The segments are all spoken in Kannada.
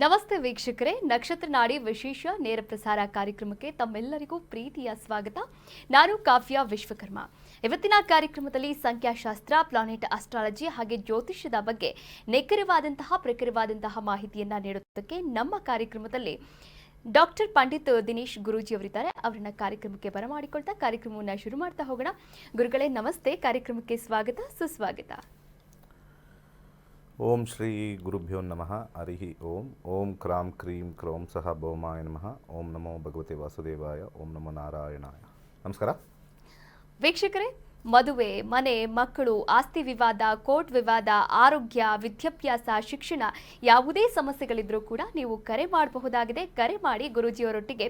ನಮಸ್ತೆ ವೀಕ್ಷಕರೇ, ನಕ್ಷತ್ರ ನಾಡಿ ವಿಶೇಷ ನೇರ ಪ್ರಸಾರ ಕಾರ್ಯಕ್ರಮಕ್ಕೆ ತಮ್ಮೆಲ್ಲರಿಗೂ ಪ್ರೀತಿಯ ಸ್ವಾಗತ. ನಾನು ಕಾವ್ಯ ವಿಶ್ವಕರ್ಮ. ಇವತ್ತಿನ ಕಾರ್ಯಕ್ರಮದಲ್ಲಿ ಸಂಖ್ಯಾಶಾಸ್ತ್ರ, ಪ್ಲಾನೆಟ್ ಆಸ್ಟ್ರಾಲಜಿ ಹಾಗೆ ಜ್ಯೋತಿಷ್ಯದ ಬಗ್ಗೆ ಪ್ರಖರವಾದಂತಹ ಮಾಹಿತಿಯನ್ನ ನೀಡುವುದಕ್ಕೆ ನಮ್ಮ ಕಾರ್ಯಕ್ರಮದಲ್ಲಿ ಡಾಕ್ಟರ್ ಪಂಡಿತ್ ದಿನೇಶ್ ಗುರೂಜಿ ಅವರಿದ್ದಾರೆ. ಅವರನ್ನ ಕಾರ್ಯಕ್ರಮಕ್ಕೆ ಬರಮಾಡಿಕೊಳ್ತಾ ಕಾರ್ಯಕ್ರಮವನ್ನು ಶುರು ಮಾಡ್ತಾ ಹೋಗೋಣ. ಗುರುಗಳೇ ನಮಸ್ತೆ, ಕಾರ್ಯಕ್ರಮಕ್ಕೆ ಸ್ವಾಗತ, ಸುಸ್ವಾಗತ. ಓಂ ಶ್ರೀ ಗುರುಭ್ಯೋ ನಮಃ. ಹರಿ ಓಂ. ಓಂ ಕ್ರಾಂ ಕ್ರೀಂ ಕ್ರೌಂ ಸಹ ಭೌಮಾಯ ನಮಃ. ಓಂ ನಮೋ ಭಗವತೆ ವಾಸುದೇವಾಯ. ಓಂ ನಮೋ ನಾರಾಯಣಾಯ. ನಮಸ್ಕಾರ ವೀಕ್ಷಕರೇ, ಮದುವೆ, ಮನೆ, ಮಕ್ಕಳು, ಆಸ್ತಿ ವಿವಾದ, ಕೋರ್ಟ್ ವಿವಾದ, ಆರೋಗ್ಯ, ವಿದ್ಯಾಭ್ಯಾಸ, ಶಿಕ್ಷಣ, ಯಾವುದೇ ಸಮಸ್ಯೆಗಳಿದ್ರೂ ಕೂಡ ನೀವು ಕರೆ ಮಾಡಬಹುದಾಗಿದೆ. ಕರೆ ಮಾಡಿ ಗುರೂಜಿಯವರೊಟ್ಟಿಗೆ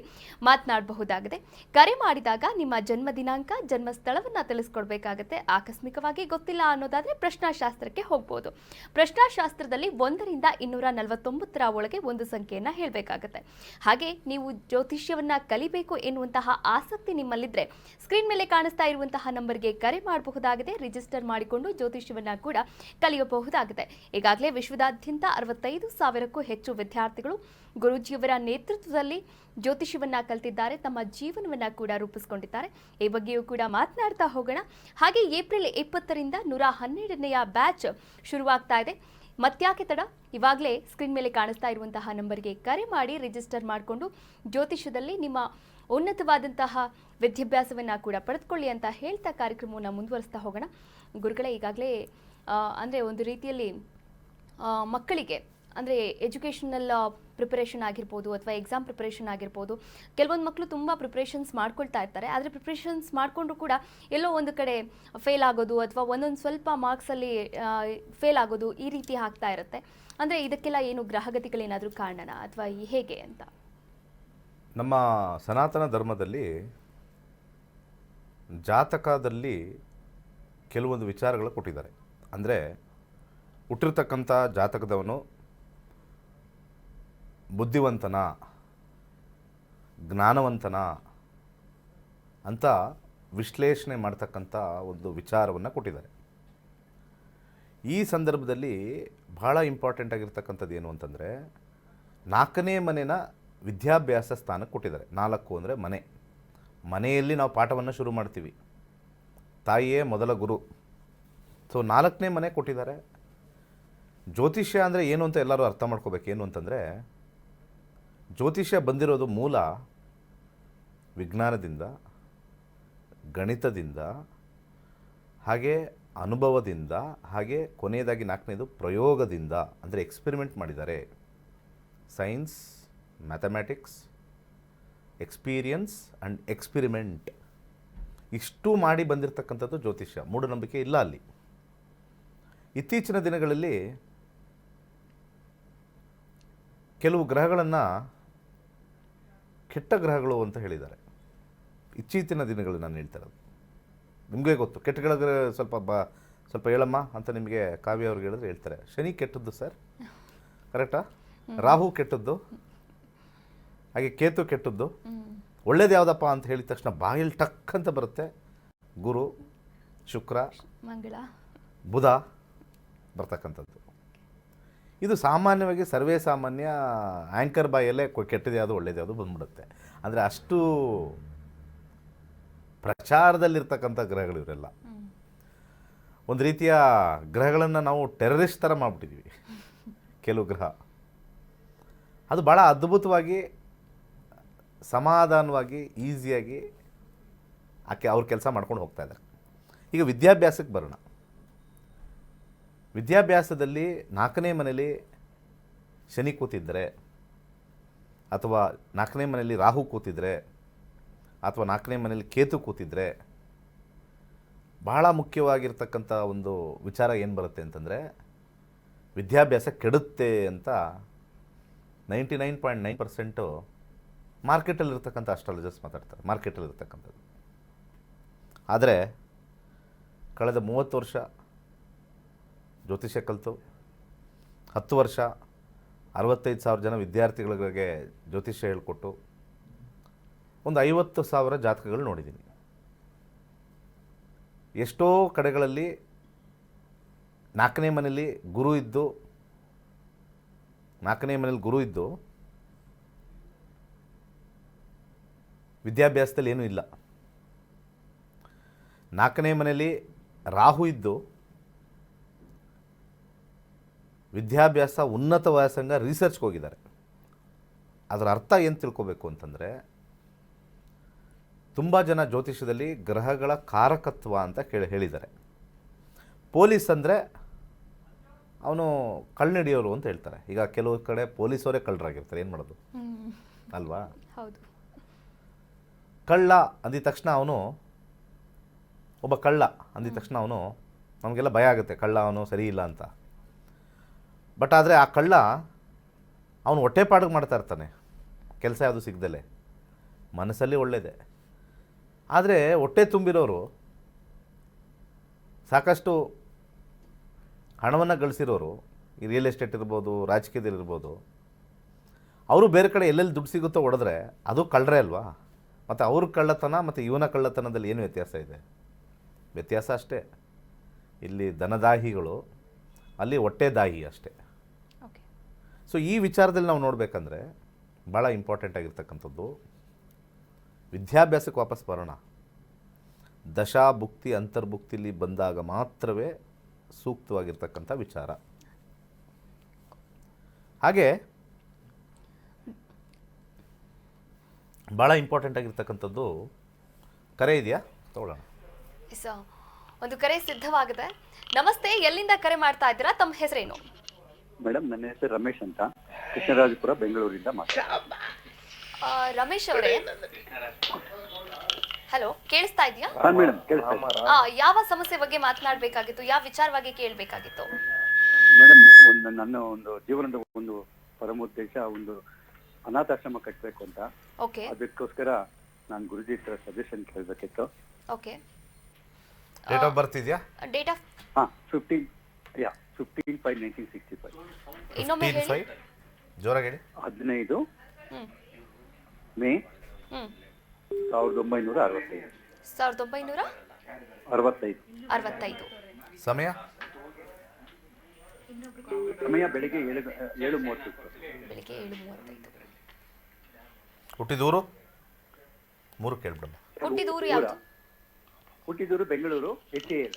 ಮಾತನಾಡಬಹುದಾಗಿದೆ. ಕರೆ ಮಾಡಿದಾಗ ನಿಮ್ಮ ಜನ್ಮ ದಿನಾಂಕ, ಜನ್ಮ ಸ್ಥಳವನ್ನು ತಿಳಿಸ್ಕೊಡ್ಬೇಕಾಗತ್ತೆ. ಆಕಸ್ಮಿಕವಾಗಿ ಗೊತ್ತಿಲ್ಲ ಅನ್ನೋದಾದ್ರೆ ಪ್ರಶ್ನಾಶಾಸ್ತ್ರಕ್ಕೆ ಹೋಗ್ಬೋದು. ಪ್ರಶ್ನಾಶಾಸ್ತ್ರದಲ್ಲಿ 1ರಿಂದ 249 ಒಳಗೆ ಒಂದು ಸಂಖ್ಯೆಯನ್ನ ಹೇಳಬೇಕಾಗತ್ತೆ. ಹಾಗೆ ನೀವು ಜ್ಯೋತಿಷ್ಯವನ್ನ ಕಲಿಬೇಕು ಎನ್ನುವಂತಹ ಆಸಕ್ತಿ ನಿಮ್ಮಲ್ಲಿದ್ರೆ ಸ್ಕ್ರೀನ್ ಮೇಲೆ ಕಾಣಿಸ್ತಾ ಇರುವಂತಹ ನಂಬರ್ಗೆ ಕರೆ ಮಾಡಬಹುದಾಗಿದೆ. ರಿಜಿಸ್ಟರ್ ಮಾಡಿಕೊಂಡು ಜ್ಯೋತಿಷ್ಯವನ್ನ ಕೂಡ ಕಲಿಯಬಹುದಾಗಿದೆ. ಈಗಾಗಲೇ ವಿಶ್ವದಾದ್ಯಂತ 65,000ಕ್ಕೂ ಹೆಚ್ಚು ವಿದ್ಯಾರ್ಥಿಗಳು ಗುರೂಜಿಯವರ ನೇತೃತ್ವದಲ್ಲಿ ಜ್ಯೋತಿಷ್ಯವನ್ನ ಕಲಿತಿದ್ದಾರೆ. ತಮ್ಮ ಜೀವನವನ್ನ ಕೂಡ ರೂಪಿಸಿಕೊಂಡಿದ್ದಾರೆ. ಈ ಬಗ್ಗೆಯೂ ಕೂಡ ಮಾತನಾಡ್ತಾ ಹೋಗೋಣ. ಹಾಗೆ ಏಪ್ರಿಲ್ 20ರಿಂದ 112ನೆಯ ಬ್ಯಾಚ್ ಶುರುವಾಗ್ತಾ ಇದೆ. ಮತ್ಯಾಕೆ ತಡ? ಇವಾಗಲೇ ಸ್ಕ್ರೀನ್ ಮೇಲೆ ಕಾಣಿಸ್ತಾ ಇರುವಂತಹ ನಂಬರ್ಗೆ ಕರೆ ಮಾಡಿ ರಿಜಿಸ್ಟರ್ ಮಾಡಿಕೊಂಡು ಜ್ಯೋತಿಷ್ಯದಲ್ಲಿ ನಿಮ್ಮ ಉನ್ನತವಾದಂತಹ ವಿದ್ಯಾಭ್ಯಾಸವನ್ನು ಕೂಡ ಪಡೆದುಕೊಳ್ಳಿ ಅಂತ ಹೇಳ್ತಾ ಕಾರ್ಯಕ್ರಮವನ್ನು ಮುಂದುವರಿಸ್ತಾ ಹೋಗೋಣ. ಗುರುಗಳೇ, ಈಗಾಗಲೇ ಅಂದರೆ ಒಂದು ರೀತಿಯಲ್ಲಿ ಮಕ್ಕಳಿಗೆ ಅಂದರೆ ಎಜುಕೇಷನಲ್ ಪ್ರಿಪರೇಷನ್ ಆಗಿರ್ಬೋದು ಅಥವಾ ಎಕ್ಸಾಮ್ ಪ್ರಿಪರೇಷನ್ ಆಗಿರ್ಬೋದು, ಕೆಲವೊಂದು ಮಕ್ಕಳು ತುಂಬ ಪ್ರಿಪ್ರೇಷನ್ಸ್ ಮಾಡ್ಕೊಳ್ತಾ ಇರ್ತಾರೆ. ಆದರೆ ಪ್ರಿಪ್ರೇಷನ್ಸ್ ಮಾಡಿಕೊಂಡ್ರು ಕೂಡ ಎಲ್ಲೋ ಒಂದು ಕಡೆ ಫೇಲ್ ಆಗೋದು ಅಥವಾ ಒಂದೊಂದು ಸ್ವಲ್ಪ ಮಾರ್ಕ್ಸಲ್ಲಿ ಫೇಲ್ ಆಗೋದು ಈ ರೀತಿ ಆಗ್ತಾ ಇರುತ್ತೆ. ಅಂದರೆ ಇದಕ್ಕೆಲ್ಲ ಏನು ಗ್ರಹಗತಿಗಳೇನಾದರೂ ಕಾರಣನಾ ಅಥವಾ ಹೇಗೆ ಅಂತ? ನಮ್ಮ ಸನಾತನ ಧರ್ಮದಲ್ಲಿ ಜಾತಕದಲ್ಲಿ ಕೆಲವೊಂದು ವಿಚಾರಗಳು ಕೊಟ್ಟಿದ್ದಾರೆ. ಅಂದರೆ ಹುಟ್ಟಿರ್ತಕ್ಕಂಥ ಜಾತಕದವನು ಬುದ್ಧಿವಂತನ, ಜ್ಞಾನವಂತನ ಅಂತ ವಿಶ್ಲೇಷಣೆ ಮಾಡ್ತಕ್ಕಂಥ ಒಂದು ವಿಚಾರವನ್ನು ಕೊಟ್ಟಿದ್ದಾರೆ. ಈ ಸಂದರ್ಭದಲ್ಲಿ ಬಹಳ ಇಂಪಾರ್ಟೆಂಟ್ ಆಗಿರ್ತಕ್ಕಂಥದ್ದು ಏನು ಅಂತಂದರೆ 4ನೇ ಮನೆನ ವಿದ್ಯಾಭ್ಯಾಸ ಸ್ಥಾನಕ್ಕೆ ಕೊಟ್ಟಿದ್ದಾರೆ. 4 ಅಂದರೆ ಮನೆ. ಮನೆಯಲ್ಲಿ ನಾವು ಪಾಠವನ್ನು ಶುರು ಮಾಡ್ತೀವಿ. ತಾಯಿಯೇ ಮೊದಲ ಗುರು. ಸೊ 4ನೇ ಮನೆ ಕೊಟ್ಟಿದ್ದಾರೆ. ಜ್ಯೋತಿಷ್ಯ ಅಂದರೆ ಏನು ಅಂತ ಎಲ್ಲರೂ ಅರ್ಥ ಮಾಡ್ಕೋಬೇಕು. ಏನು ಅಂತಂದರೆ ಜ್ಯೋತಿಷ್ಯ ಬಂದಿರೋದು ಮೂಲ ವಿಜ್ಞಾನದಿಂದ, ಗಣಿತದಿಂದ, ಹಾಗೆ ಅನುಭವದಿಂದ, ಹಾಗೆ ಕೊನೆಯದಾಗಿ 4ನೇದು ಪ್ರಯೋಗದಿಂದ. ಅಂದರೆ ಎಕ್ಸ್ಪೆರಿಮೆಂಟ್ ಮಾಡಿದ್ದಾರೆ. Science, mathematics, experience and experiment ಇಷ್ಟು ಮಾಡಿ ಬಂದಿರತಕ್ಕಂಥದ್ದು ಜ್ಯೋತಿಷ್ಯ. ಮೂಢನಂಬಿಕೆ ಇಲ್ಲ ಅಲ್ಲಿ. ಇತ್ತೀಚಿನ ದಿನಗಳಲ್ಲಿ ಕೆಲವು ಗ್ರಹಗಳನ್ನು ಕೆಟ್ಟ ಗ್ರಹಗಳು ಅಂತ ಹೇಳಿದ್ದಾರೆ. ಇತ್ತೀಚಿನ ದಿನಗಳು ನಾನು ಹೇಳ್ತಾ ಇರೋದು ನಿಮಗೆ ಗೊತ್ತು. ಕೆಟ್ಟಗಳ ಸ್ವಲ್ಪ ಹೇಳಮ್ಮ ಅಂತ ನಿಮಗೆ ಕಾವ್ಯ ಅವ್ರಿಗೆ ಹೇಳಿದ್ರೆ ಹೇಳ್ತಾರೆ. ಶನಿ ಕೆಟ್ಟದ್ದು ಸರ್, ಕರೆಕ್ಟಾ? ರಾಹು ಕೆಟ್ಟದ್ದು, ಹಾಗೆ ಕೇತು ಕೆಟ್ಟದ್ದು. ಒಳ್ಳೇದು ಯಾವುದಪ್ಪ ಅಂತ ಹೇಳಿದ ತಕ್ಷಣ ಬಾಯಲ್ಲಿ ಟಕ್ ಅಂತ ಬರುತ್ತೆ. ಗುರು, ಶುಕ್ರ, ಮಂಗಳ, ಬುಧ ಬರ್ತಕ್ಕಂಥದ್ದು. ಇದು ಸಾಮಾನ್ಯವಾಗಿ ಸರ್ವೇ ಸಾಮಾನ್ಯ ಆ್ಯಂಕರ್ ಬಾಯಲ್ಲೇ ಕೆಟ್ಟದ್ದು ಯಾವುದು ಒಳ್ಳೇದು ಯಾವುದು ಬಂದ್ಬಿಡುತ್ತೆ. ಅಂದರೆ ಅಷ್ಟು ಪ್ರಚಾರದಲ್ಲಿರ್ತಕ್ಕಂಥ ಗ್ರಹಗಳು ಇವರೆಲ್ಲ. ಒಂದು ರೀತಿಯ ಗ್ರಹಗಳನ್ನು ನಾವು ಟೆರರಿಸ್ಟ್ ಥರ ಮಾಡಿಬಿಟ್ಟಿದ್ದೀವಿ. ಕೆಲವು ಗ್ರಹ ಅದು ಭಾಳ ಅದ್ಭುತವಾಗಿ, ಸಮಾಧಾನವಾಗಿ, ಈಸಿಯಾಗಿ ಅವ್ರ ಕೆಲಸ ಮಾಡ್ಕೊಂಡು ಹೋಗ್ತಾ ಇದ್ದಾರೆ. ಈಗ ವಿದ್ಯಾಭ್ಯಾಸಕ್ಕೆ ಬರೋಣ. ವಿದ್ಯಾಭ್ಯಾಸದಲ್ಲಿ 4ನೇ ಮನೇಲಿ ಶನಿ ಕೂತಿದ್ದರೆ, ಅಥವಾ 4ನೇ ಮನೇಲಿ ರಾಹು ಕೂತಿದ್ರೆ, ಅಥವಾ 4ನೇ ಮನೇಲಿ ಕೇತು ಕೂತಿದ್ರೆ ಬಹಳ ಮುಖ್ಯವಾಗಿರ್ತಕ್ಕಂಥ ಒಂದು ವಿಚಾರ ಏನು ಬರುತ್ತೆ ಅಂತಂದರೆ ವಿದ್ಯಾಭ್ಯಾಸ ಕೆಡುತ್ತೆ ಅಂತ 99.9% ಮಾರ್ಕೆಟಲ್ಲಿರ್ತಕ್ಕಂಥ ಅಸ್ಟ್ರಾಲಜರ್ಸ್ ಮಾತಾಡ್ತಾರೆ. ಮಾರ್ಕೆಟಲ್ಲಿರ್ತಕ್ಕಂಥದ್ದು. ಆದರೆ ಕಳೆದ 30 ವರ್ಷ ಜ್ಯೋತಿಷ್ಯ ಕಲಿತು 10 ವರ್ಷ 65,000 ಜನ ವಿದ್ಯಾರ್ಥಿಗಳಿಗೆ ಜ್ಯೋತಿಷ್ಯ ಹೇಳಿಕೊಟ್ಟು ಒಂದು 50,000 ಜಾತಕಗಳು ನೋಡಿದ್ದೀನಿ. ಎಷ್ಟೋ ಕಡೆಗಳಲ್ಲಿ 4ನೇ ಮನೆಯಲ್ಲಿ ಗುರು ಇದ್ದು 4ನೇ ಮನೇಲಿ ಗುರು ಇದ್ದು ವಿದ್ಯಾಭ್ಯಾಸದಲ್ಲಿ ಏನೂ ಇಲ್ಲ. 4ನೇ ಮನೇಲಿ ರಾಹು ಇದ್ದು ವಿದ್ಯಾಭ್ಯಾಸ, ಉನ್ನತ ವ್ಯಾಸಂಗ, ರಿಸರ್ಚ್ಗೆ ಹೋಗಿದ್ದಾರೆ. ಅದರ ಅರ್ಥ ಏನು ತಿಳ್ಕೊಬೇಕು ಅಂತಂದರೆ, ತುಂಬ ಜನ ಜ್ಯೋತಿಷ್ಯದಲ್ಲಿ ಗ್ರಹಗಳ ಕಾರಕತ್ವ ಅಂತ ಹೇಳಿದ್ದಾರೆ. ಪೊಲೀಸ್ ಅಂದರೆ ಅವನು ಕಳ್ಳನಿಡಿಯೋರು ಅಂತ ಹೇಳ್ತಾರೆ. ಈಗ ಕೆಲವು ಕಡೆ ಪೊಲೀಸವರೇ ಕಳ್ಳರಾಗಿರ್ತಾರೆ, ಏನು ಮಾಡೋದು ಅಲ್ವಾ? ಹೌದು. ಕಳ್ಳ ಅಂದಿದ ತಕ್ಷಣ ಅವನು ಒಬ್ಬ ಕಳ್ಳ ಅಂದಿದ ತಕ್ಷಣ ಅವನು ನಮಗೆಲ್ಲ ಭಯ ಆಗುತ್ತೆ, ಕಳ್ಳ ಅವನು ಸರಿ ಇಲ್ಲ ಅಂತ. ಬಟ್ ಆದರೆ ಆ ಕಳ್ಳ ಅವನು ಹೊಟ್ಟೆಪಾಡಿಗೆ ಮಾಡ್ತಾ ಇರ್ತಾನೆ, ಕೆಲಸ ಯಾವುದು ಸಿಗ್ದಲೆ, ಮನಸ್ಸಲ್ಲಿ ಒಳ್ಳೆಯದೇ. ಆದರೆ ಹೊಟ್ಟೆ ತುಂಬಿರೋರು, ಸಾಕಷ್ಟು ಹಣವನ್ನು ಗಳಿಸಿರೋರು, ಈ ರಿಯಲ್ ಎಸ್ಟೇಟ್ ಇರ್ಬೋದು, ರಾಜಕೀಯದಲ್ಲಿರ್ಬೋದು, ಅವರು ಬೇರೆ ಕಡೆ ಎಲ್ಲೆಲ್ಲಿ ದುಡ್ಡು ಸಿಗುತ್ತೋ ಹೊಡೆದ್ರೆ ಅದು ಕಳ್ಳರೇ ಅಲ್ವಾ? ಮತ್ತು ಅವ್ರ ಕಳ್ಳತನ ಮತ್ತು ಇವನ ಕಳ್ಳತನದಲ್ಲಿ ಏನು ವ್ಯತ್ಯಾಸ ಇದೆ? ವ್ಯತ್ಯಾಸ ಅಷ್ಟೇ. ಇಲ್ಲಿ ಧನದಾಹಿಗಳು, ಅಲ್ಲಿ ಹೊಟ್ಟೆದಾಹಿ ಅಷ್ಟೇ. ಓಕೆ. ಸೊ ಈ ವಿಚಾರದಲ್ಲಿ ನಾವು ನೋಡಬೇಕಂದ್ರೆ ಭಾಳ ಇಂಪಾರ್ಟೆಂಟ್ ಆಗಿರ್ತಕ್ಕಂಥದ್ದು, ವಿದ್ಯಾಭ್ಯಾಸಕ್ಕೆ ವಾಪಸ್ ಬರೋಣ. ದಶಾ ಭುಕ್ತಿ ಅಂತರ್ಭುಕ್ತಿಲಿ ಬಂದಾಗ ಮಾತ್ರವೇ ಸೂಕ್ತವಾಗಿರ್ತಕ್ಕಂಥ ವಿಚಾರ. ಹಾಗೆ ಭಾಳ ಇಂಪಾರ್ಟೆಂಟ್ ಆಗಿರ್ತಕ್ಕಂಥದ್ದು, ಕರೆ ಇದೆಯಾ? ತಗೊಳ್ಳೋಣ. ಎಸ್, ಒಂದು ಕರೆ ಸಿದ್ಧವಾಗಿದೆ. ನಮಸ್ತೆ, ಎಲ್ಲಿಂದ ಕರೆ ಮಾಡ್ತಾ ಇದ್ದೀರಾ? ತಮ್ಮ ಹೆಸರೇನು? ಮೇಡಮ್, ನನ್ನ ಹೆಸರು ರಮೇಶ್ ಅಂತ, ಕೃಷ್ಣರಾಜಪುರ, ಬೆಂಗಳೂರಿಂದ ಮಾತಾಡ್ತೀನಿ. ರಮೇಶ್ ಅವರೇ, ಹಲೋ, ಕೇಳಿಸ್ತಾ ಇದೆಯಾ? ಹಾಂ ಮೇಡಮ್, ಕೇಳ್ತಾ ಇದೆ. ಯಾವ ಸಮಸ್ಯೆ ಬಗ್ಗೆ ಮಾತನಾಡಬೇಕಾಗಿತ್ತು? ಯಾವ ವಿಚಾರವಾಗಿ ಕೇಳಬೇಕಾಗಿತ್ತು? ಮೇಡಮ್, ನನ್ನ ಒಂದು ಜೀವನದ ಒಂದು ಪರಮೋದ್ದೇಶ ಒಂದು ಅನಾಥಾಶ್ರಮ ಕಟ್ಟಬೇಕು ಅಂತ. ಓಕೆ. ಅದಕ್ಕೋಸ್ಕರ ನಾನು ಗುರುಜಿ ಹತ್ರ ಸಜೆಷನ್ ಕೇಳಬೇಕಿತ್ತು. ಓಕೆ. ಡೇಟ್ ಆಫ್ ಬರ್ತ್ ಇದೆಯಾ? Date of 15/5/1965. ಇನ್ನೊಮ್ಮೆ ಹೇಳಿ. 15/5 ಜೋರಾಗಿ ಹೇಳಿ. 15 ಹ್ಮ್ ಮೇ ಹ್ಮ್ 1965. 1965. ಸಮಯ ಬೆಳಿಗ್ಗೆ 7:30. ಬೆಳಿಗ್ಗೆ 7:35. ಹುಟ್ಟಿದೂರು 3 ಕೇಳ್ಬಿಡಮ್ಮ. ಹುಟ್ಟಿದೂರು ಯಾವುದು? ಹುಟ್ಟಿದೂರು Bengaluru, HAL.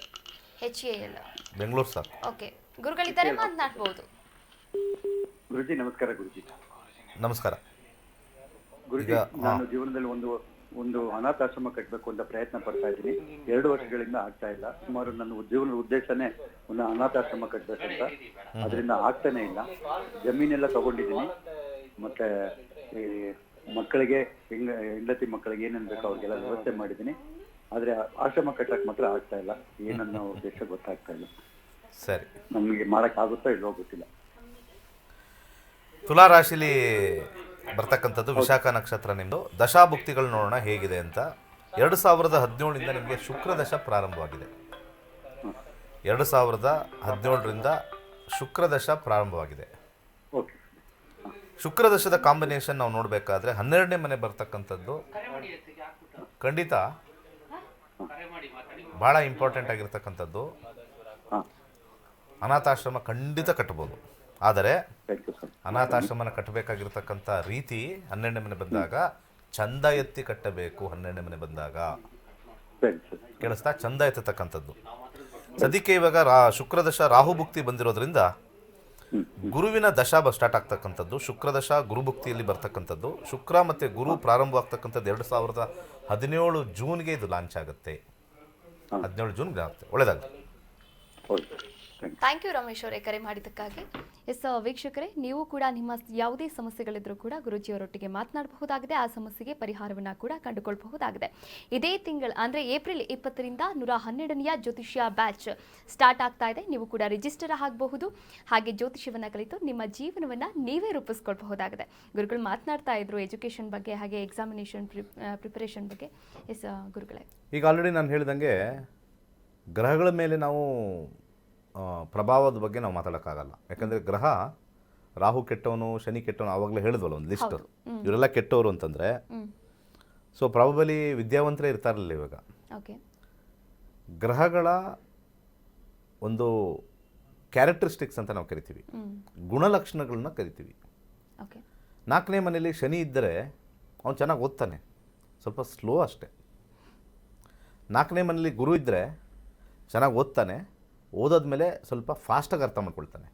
HAL. Bengaluru sir. Okay. ಗುರುಗಳಿದ್ದಾರೆ, ಮಾತನಾಡಬಹುದು. ಗುರುಜಿ ನಮಸ್ಕಾರ. ಗುರುಜಿ ನಮಸ್ಕಾರ. ಗುರುಜಿ, ನಾನು ಜೀವನದಲ್ಲಿ ಒಂದು ಅನಾಥಾಶ್ರಮ ಕಟ್ಟಬೇಕು ಅಂತ ಪ್ರಯತ್ನ ಪಡ್ತಾ ಇದ್ದೀನಿ. 2 ವರ್ಷಗಳಿಂದ ಆಗ್ತಾ ಇಲ್ಲ. ಸುಮಾರು ನನ್ನ ಜೀವನದ ಉದ್ದೇಶನೇ ಒಂದು ಅನಾಥಾಶ್ರಮ ಕಟ್ಟಬೇಕಂತ. ಅದರಿಂದ ಆಗ್ತಾನೆ ಇಲ್ಲ. ಜಮೀನೆಲ್ಲ ತಗೊಂಡಿದ್ದೀನಿ, ಮತ್ತೆ ಈ ಮಕ್ಕಳಿಗೆ, ಹೆಂಡತಿ ಮಕ್ಕಳಿಗೆ ಏನೇನು ಬೇಕೋ ಅವ್ರಿಗೆಲ್ಲ ವ್ಯವಸ್ಥೆ ಮಾಡಿದ್ದೀನಿ. ಆದರೆ ಆಶ್ರಮ ಕಟ್ಟಕ್ಕೆ ಮಾತ್ರ ಆಗ್ತಾ ಇಲ್ಲ. ಏನನ್ನೋ ಉದ್ದೇಶ ಗೊತ್ತಾಗ್ತಾ ಇಲ್ಲ. ಸರಿ, ನಮಗೆ ಮಾಡೋಕ್ಕಾಗುತ್ತೋ ಇಲ್ಲೋ ಗೊತ್ತಿಲ್ಲ. ತುಲಾ ರಾಶಿಲಿ ಬರ್ತಕ್ಕಂಥದ್ದು ವಿಶಾಖ ನಕ್ಷತ್ರ. ನಿಮ್ಮದು ದಶಾಭುಕ್ತಿಗಳು ನೋಡೋಣ ಹೇಗಿದೆ ಅಂತ. 2017ರಿಂದ ನಿಮಗೆ ಶುಕ್ರದಶ ಪ್ರಾರಂಭವಾಗಿದೆ. 2017ರಿಂದ ಶುಕ್ರದಶ ಪ್ರಾರಂಭವಾಗಿದೆ. ಓಕೆ. ಶುಕ್ರದಶದ ಕಾಂಬಿನೇಷನ್ ನಾವು ನೋಡಬೇಕಾದ್ರೆ 12ನೇ ಮನೆ ಬರ್ತಕ್ಕಂಥದ್ದು ಖಂಡಿತ ಭಾಳ ಇಂಪಾರ್ಟೆಂಟ್ ಆಗಿರ್ತಕ್ಕಂಥದ್ದು. ಅನಾಥಾಶ್ರಮ ಖಂಡಿತ ಕಟ್ಬೋದು. ಆದರೆ ಅನಾಥಾಶ್ರಮನ ಕಟ್ಟಬೇಕಾಗಿರ್ತಕ್ಕಂಥ ರೀತಿ 12ನೇ ಮನೆ ಬಂದಾಗ ಚಂದ ಎತ್ತಿ ಕಟ್ಟಬೇಕು. 12ನೇ ಮನೆ ಬಂದಾಗ ಕೇಳಿಸ್ತಾ? ಚಂದ ಎತ್ತತಕ್ಕಂಥದ್ದು. ಸದ್ಯಕ್ಕೆ ಇವಾಗ ಶುಕ್ರದಶ ರಾಹುಭುಕ್ತಿ ಬಂದಿರೋದ್ರಿಂದ ಗುರುವಿನ ದಶಾ ಸ್ಟಾರ್ಟ್ ಆಗ್ತಕ್ಕಂಥದ್ದು. ಶುಕ್ರದಶ ಗುರುಭುಕ್ತಿಯಲ್ಲಿ ಬರ್ತಕ್ಕಂಥದ್ದು. ಶುಕ್ರ ಮತ್ತು ಗುರು ಪ್ರಾರಂಭವಾಗ್ತಕ್ಕಂಥದ್ದು 2017 ಜೂನ್ಗೆ ಇದು ಲಾಂಚ್ ಆಗುತ್ತೆ. 17 ಜೂನ್ಗೆ ಆಗುತ್ತೆ. ಒಳ್ಳೆಯದಾಗುತ್ತೆ. ಥ್ಯಾಂಕ್ ಯು ರಮೇಶ್ ಅವರೇ, ಕರೆ ಮಾಡಿದ್ದಕ್ಕಾಗಿ. ಎಸ್ ವೀಕ್ಷಕರೇ, ನೀವು ಕೂಡ ನಿಮ್ಮ ಯಾವುದೇ ಸಮಸ್ಯೆಗಳಿದ್ರೂ ಕೂಡ ಗುರುಜಿಯವರೊಟ್ಟಿಗೆ ಮಾತನಾಡಬಹುದಾಗಿದೆ. ಆ ಸಮಸ್ಯೆಗೆ ಪರಿಹಾರವನ್ನು ಕೂಡ ಕಂಡುಕೊಳ್ಳಬಹುದಾಗಿದೆ. ಇದೇ ತಿಂಗಳು ಅಂದರೆ ಏಪ್ರಿಲ್ 20ರಿಂದ 112ನೆಯ ಜ್ಯೋತಿಷ್ಯ ಬ್ಯಾಚ್ ಸ್ಟಾರ್ಟ್ ಆಗ್ತಾ ಇದೆ. ನೀವು ಕೂಡ ರಿಜಿಸ್ಟರ್ ಆಗಬಹುದು. ಹಾಗೆ ಜ್ಯೋತಿಷ್ಯವನ್ನು ಕಲಿತು ನಿಮ್ಮ ಜೀವನವನ್ನು ನೀವೇ ರೂಪಿಸ್ಕೊಳ್ಬಹುದಾಗಿದೆ. ಗುರುಗಳು ಮಾತನಾಡ್ತಾ ಇದ್ರು ಎಜುಕೇಷನ್ ಬಗ್ಗೆ, ಹಾಗೆ ಎಕ್ಸಾಮಿನೇಷನ್ ಪ್ರಿಪರೇಷನ್ ಬಗ್ಗೆ. ಎಸ್ ಗುರುಗಳೇ, ಈಗ ಆಲ್ರೆಡಿ ನಾನು ಹೇಳಿದಂಗೆ ಗ್ರಹಗಳ ಮೇಲೆ ನಾವು ಪ್ರಭಾವದ ಬಗ್ಗೆ ನಾವು ಮಾತಾಡೋಕ್ಕಾಗಲ್ಲ. ಯಾಕಂದರೆ ಗ್ರಹ ರಾಹು ಕೆಟ್ಟವನು, ಶನಿ ಕೆಟ್ಟವನು, ಆವಾಗಲೇ ಹೇಳಿದ್ವಲ್ಲ ಒಂದು ಲಿಸ್ಟ್. ಇವರೆಲ್ಲ ಕೆಟ್ಟವರು ಅಂತಂದರೆ ಸೊ ಪ್ರಾಬಬಲಿ ವಿದ್ಯಾವಂತರೇ ಇರ್ತಾ ಇರಲಿಲ್ಲ ಇವಾಗ. ಓಕೆ. ಗ್ರಹಗಳ ಒಂದು ಕ್ಯಾರೆಕ್ಟರಿಸ್ಟಿಕ್ಸ್ ಅಂತ ನಾವು ಕರಿತೀವಿ, ಗುಣಲಕ್ಷಣಗಳನ್ನ ಕರಿತೀವಿ. ಓಕೆ. 4ನೇ ಮನೇಲಿ ಶನಿ ಇದ್ದರೆ ಅವನು ಚೆನ್ನಾಗಿ ಓದ್ತಾನೆ, ಸ್ವಲ್ಪ ಸ್ಲೋ ಅಷ್ಟೆ. 4ನೇ ಮನೇಲಿ ಗುರು ಇದ್ದರೆ ಚೆನ್ನಾಗಿ ಓದ್ತಾನೆ, ಓದೋದ್ಮೇಲೆ ಸ್ವಲ್ಪ ಫಾಸ್ಟಾಗಿ ಅರ್ಥ ಮಾಡ್ಕೊಳ್ತಾನೆ.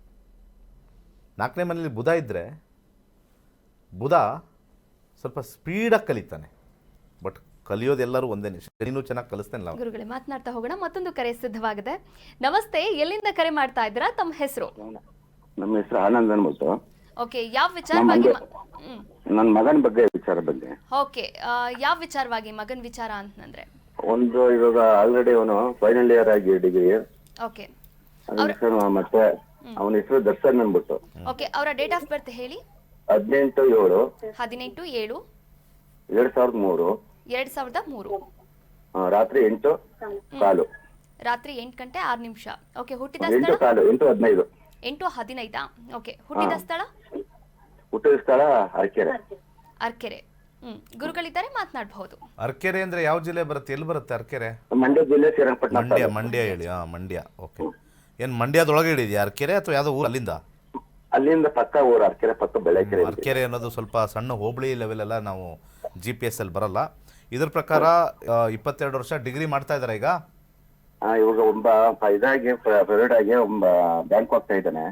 4ನೇ ಮನೇಲಿ ಬುಧ ಇದ್ದರೆ ಬುಧ ಸ್ವಲ್ಪ ಸ್ಪೀಡಾಗಿ ಕಲಿತಾನೆ, ಬಟ್ ಕಲಿಯೋದೆಲ್ಲರೂ ಒಂದೇ. ಶನಿನೂ ಚೆನ್ನಾಗಿ ಕಲಿಸ್ತಾನೆ ನಾವು. ಗುರುಗಳೇ, ಮಾತನಾಡ್ತಾ ಹೋಗೋಣ. ಮತ್ತೊಂದು ಕರೆ ಸಿದ್ಧವಾಗಿದೆ. ನಮಸ್ತೆ, ಎಲ್ಲಿಂದ ಕರೆ ಮಾಡ್ತಾ ಇದ್ದೀರಾ? ತಮ್ಮ ಹೆಸರು? ನಮ್ಮ ಹೆಸರು ಆನಂದ್ ಅನ್ಬಿಟ್ಟು. ಓಕೆ, ಯಾವ ವಿಚಾರವಾಗಿ? ನನ್ನ ಮಗನ ಬಗ್ಗೆ ವಿಚಾರ ಬಗ್ಗೆ. ಓಕೆ, ಯಾವ ವಿಚಾರವಾಗಿ? ಮಗನ್ ವಿಚಾರ ಅಂತಂದ್ರೆ ಒಂದು ಇವಾಗ ಆಲ್ರೆಡಿ ಅವನು ಫೈನಲ್ ಇಯರ್ ಆಗಿ ಡಿಗ್ರಿ. ಓಕೆ. ಮತ್ತೆ ಅವನ ಹೆಸರು ದರ್ಶನ್ ಅನ್ಬಿಟ್ಟು. ಓಕೆ, ಅವರ ಡೇಟ್ ಆಫ್ ಬರ್ತ್ ಹೇಳಿ. 18/7/2003. 18/7/2003 ರಾತ್ರಿ 8:15. ರಾತ್ರಿ 8 ಗಂಟೆ 6 ನಿಮಿಷ. ಓಕೆ, ಹುಟ್ಟಿದ 8:15 8:15. 8:15. ಓಕೆ, ಹುಟ್ಟಿದ ಸ್ಥಳ? ಹುಟ್ಟಿದ ಸ್ಥಳ ಅರಕೆರೆ. ಅರ್ಕೆರೆ. ಗುರುಗಳಿದ್ದಾರೆ, ಮಾತನಾಡಬಹುದು. ಅರ್ಕೆರೆ ಅಂದರೆ ಯಾವ ಜಿಲ್ಲೆ ಬರುತ್ತೆ? ಎಲ್ಲಿ ಬರುತ್ತೆ ಅರ್ಕೆರೆ? ಮಂಡ್ಯ ಜಿಲ್ಲೆ ಶ್ರೀರಂಗಪಟ್ಟಣ. ಮಂಡ್ಯ ಹೇಳಿ. ಮಂಡ್ಯ. ಓಕೆ. ಏನು ಮಂಡ್ಯದೊಳಗೆ ಹಿಡಿದೆಯಾ ಅರ್ಕೆರೆ ಅಥವಾ ಯಾವುದೋ ಊರು ಅಲ್ಲಿಂದ? ಅಲ್ಲಿಂದ ಪಕ್ಕ ಊರು ಅರಕೆರೆ, ಪಕ್ಕ ಬೆಳಕೆರೆ. ಅರ್ಕೆರೆ ಅನ್ನೋದು ಸ್ವಲ್ಪ ಸಣ್ಣ ಹೋಬಳಿ ಲೆವೆಲ್ ಎಲ್ಲ ನಾವು GPS ಅಲ್ಲಿ ಬರಲ್ಲ. ಇದ್ರ ಪ್ರಕಾರ 22 ವರ್ಷ ಡಿಗ್ರಿ ಮಾಡ್ತಾ ಇದ್ದಾರೆ ಈಗ. ಇವಾಗ ಒಬ್ಬ ಇದಾಗಿ ಪ್ರೈವೇಟ್ ಆಗಿ ಒಬ್ಬ ಬ್ಯಾಂಕ್ ಹೋಗ್ತಾ ಇದ್ದಾನೆ.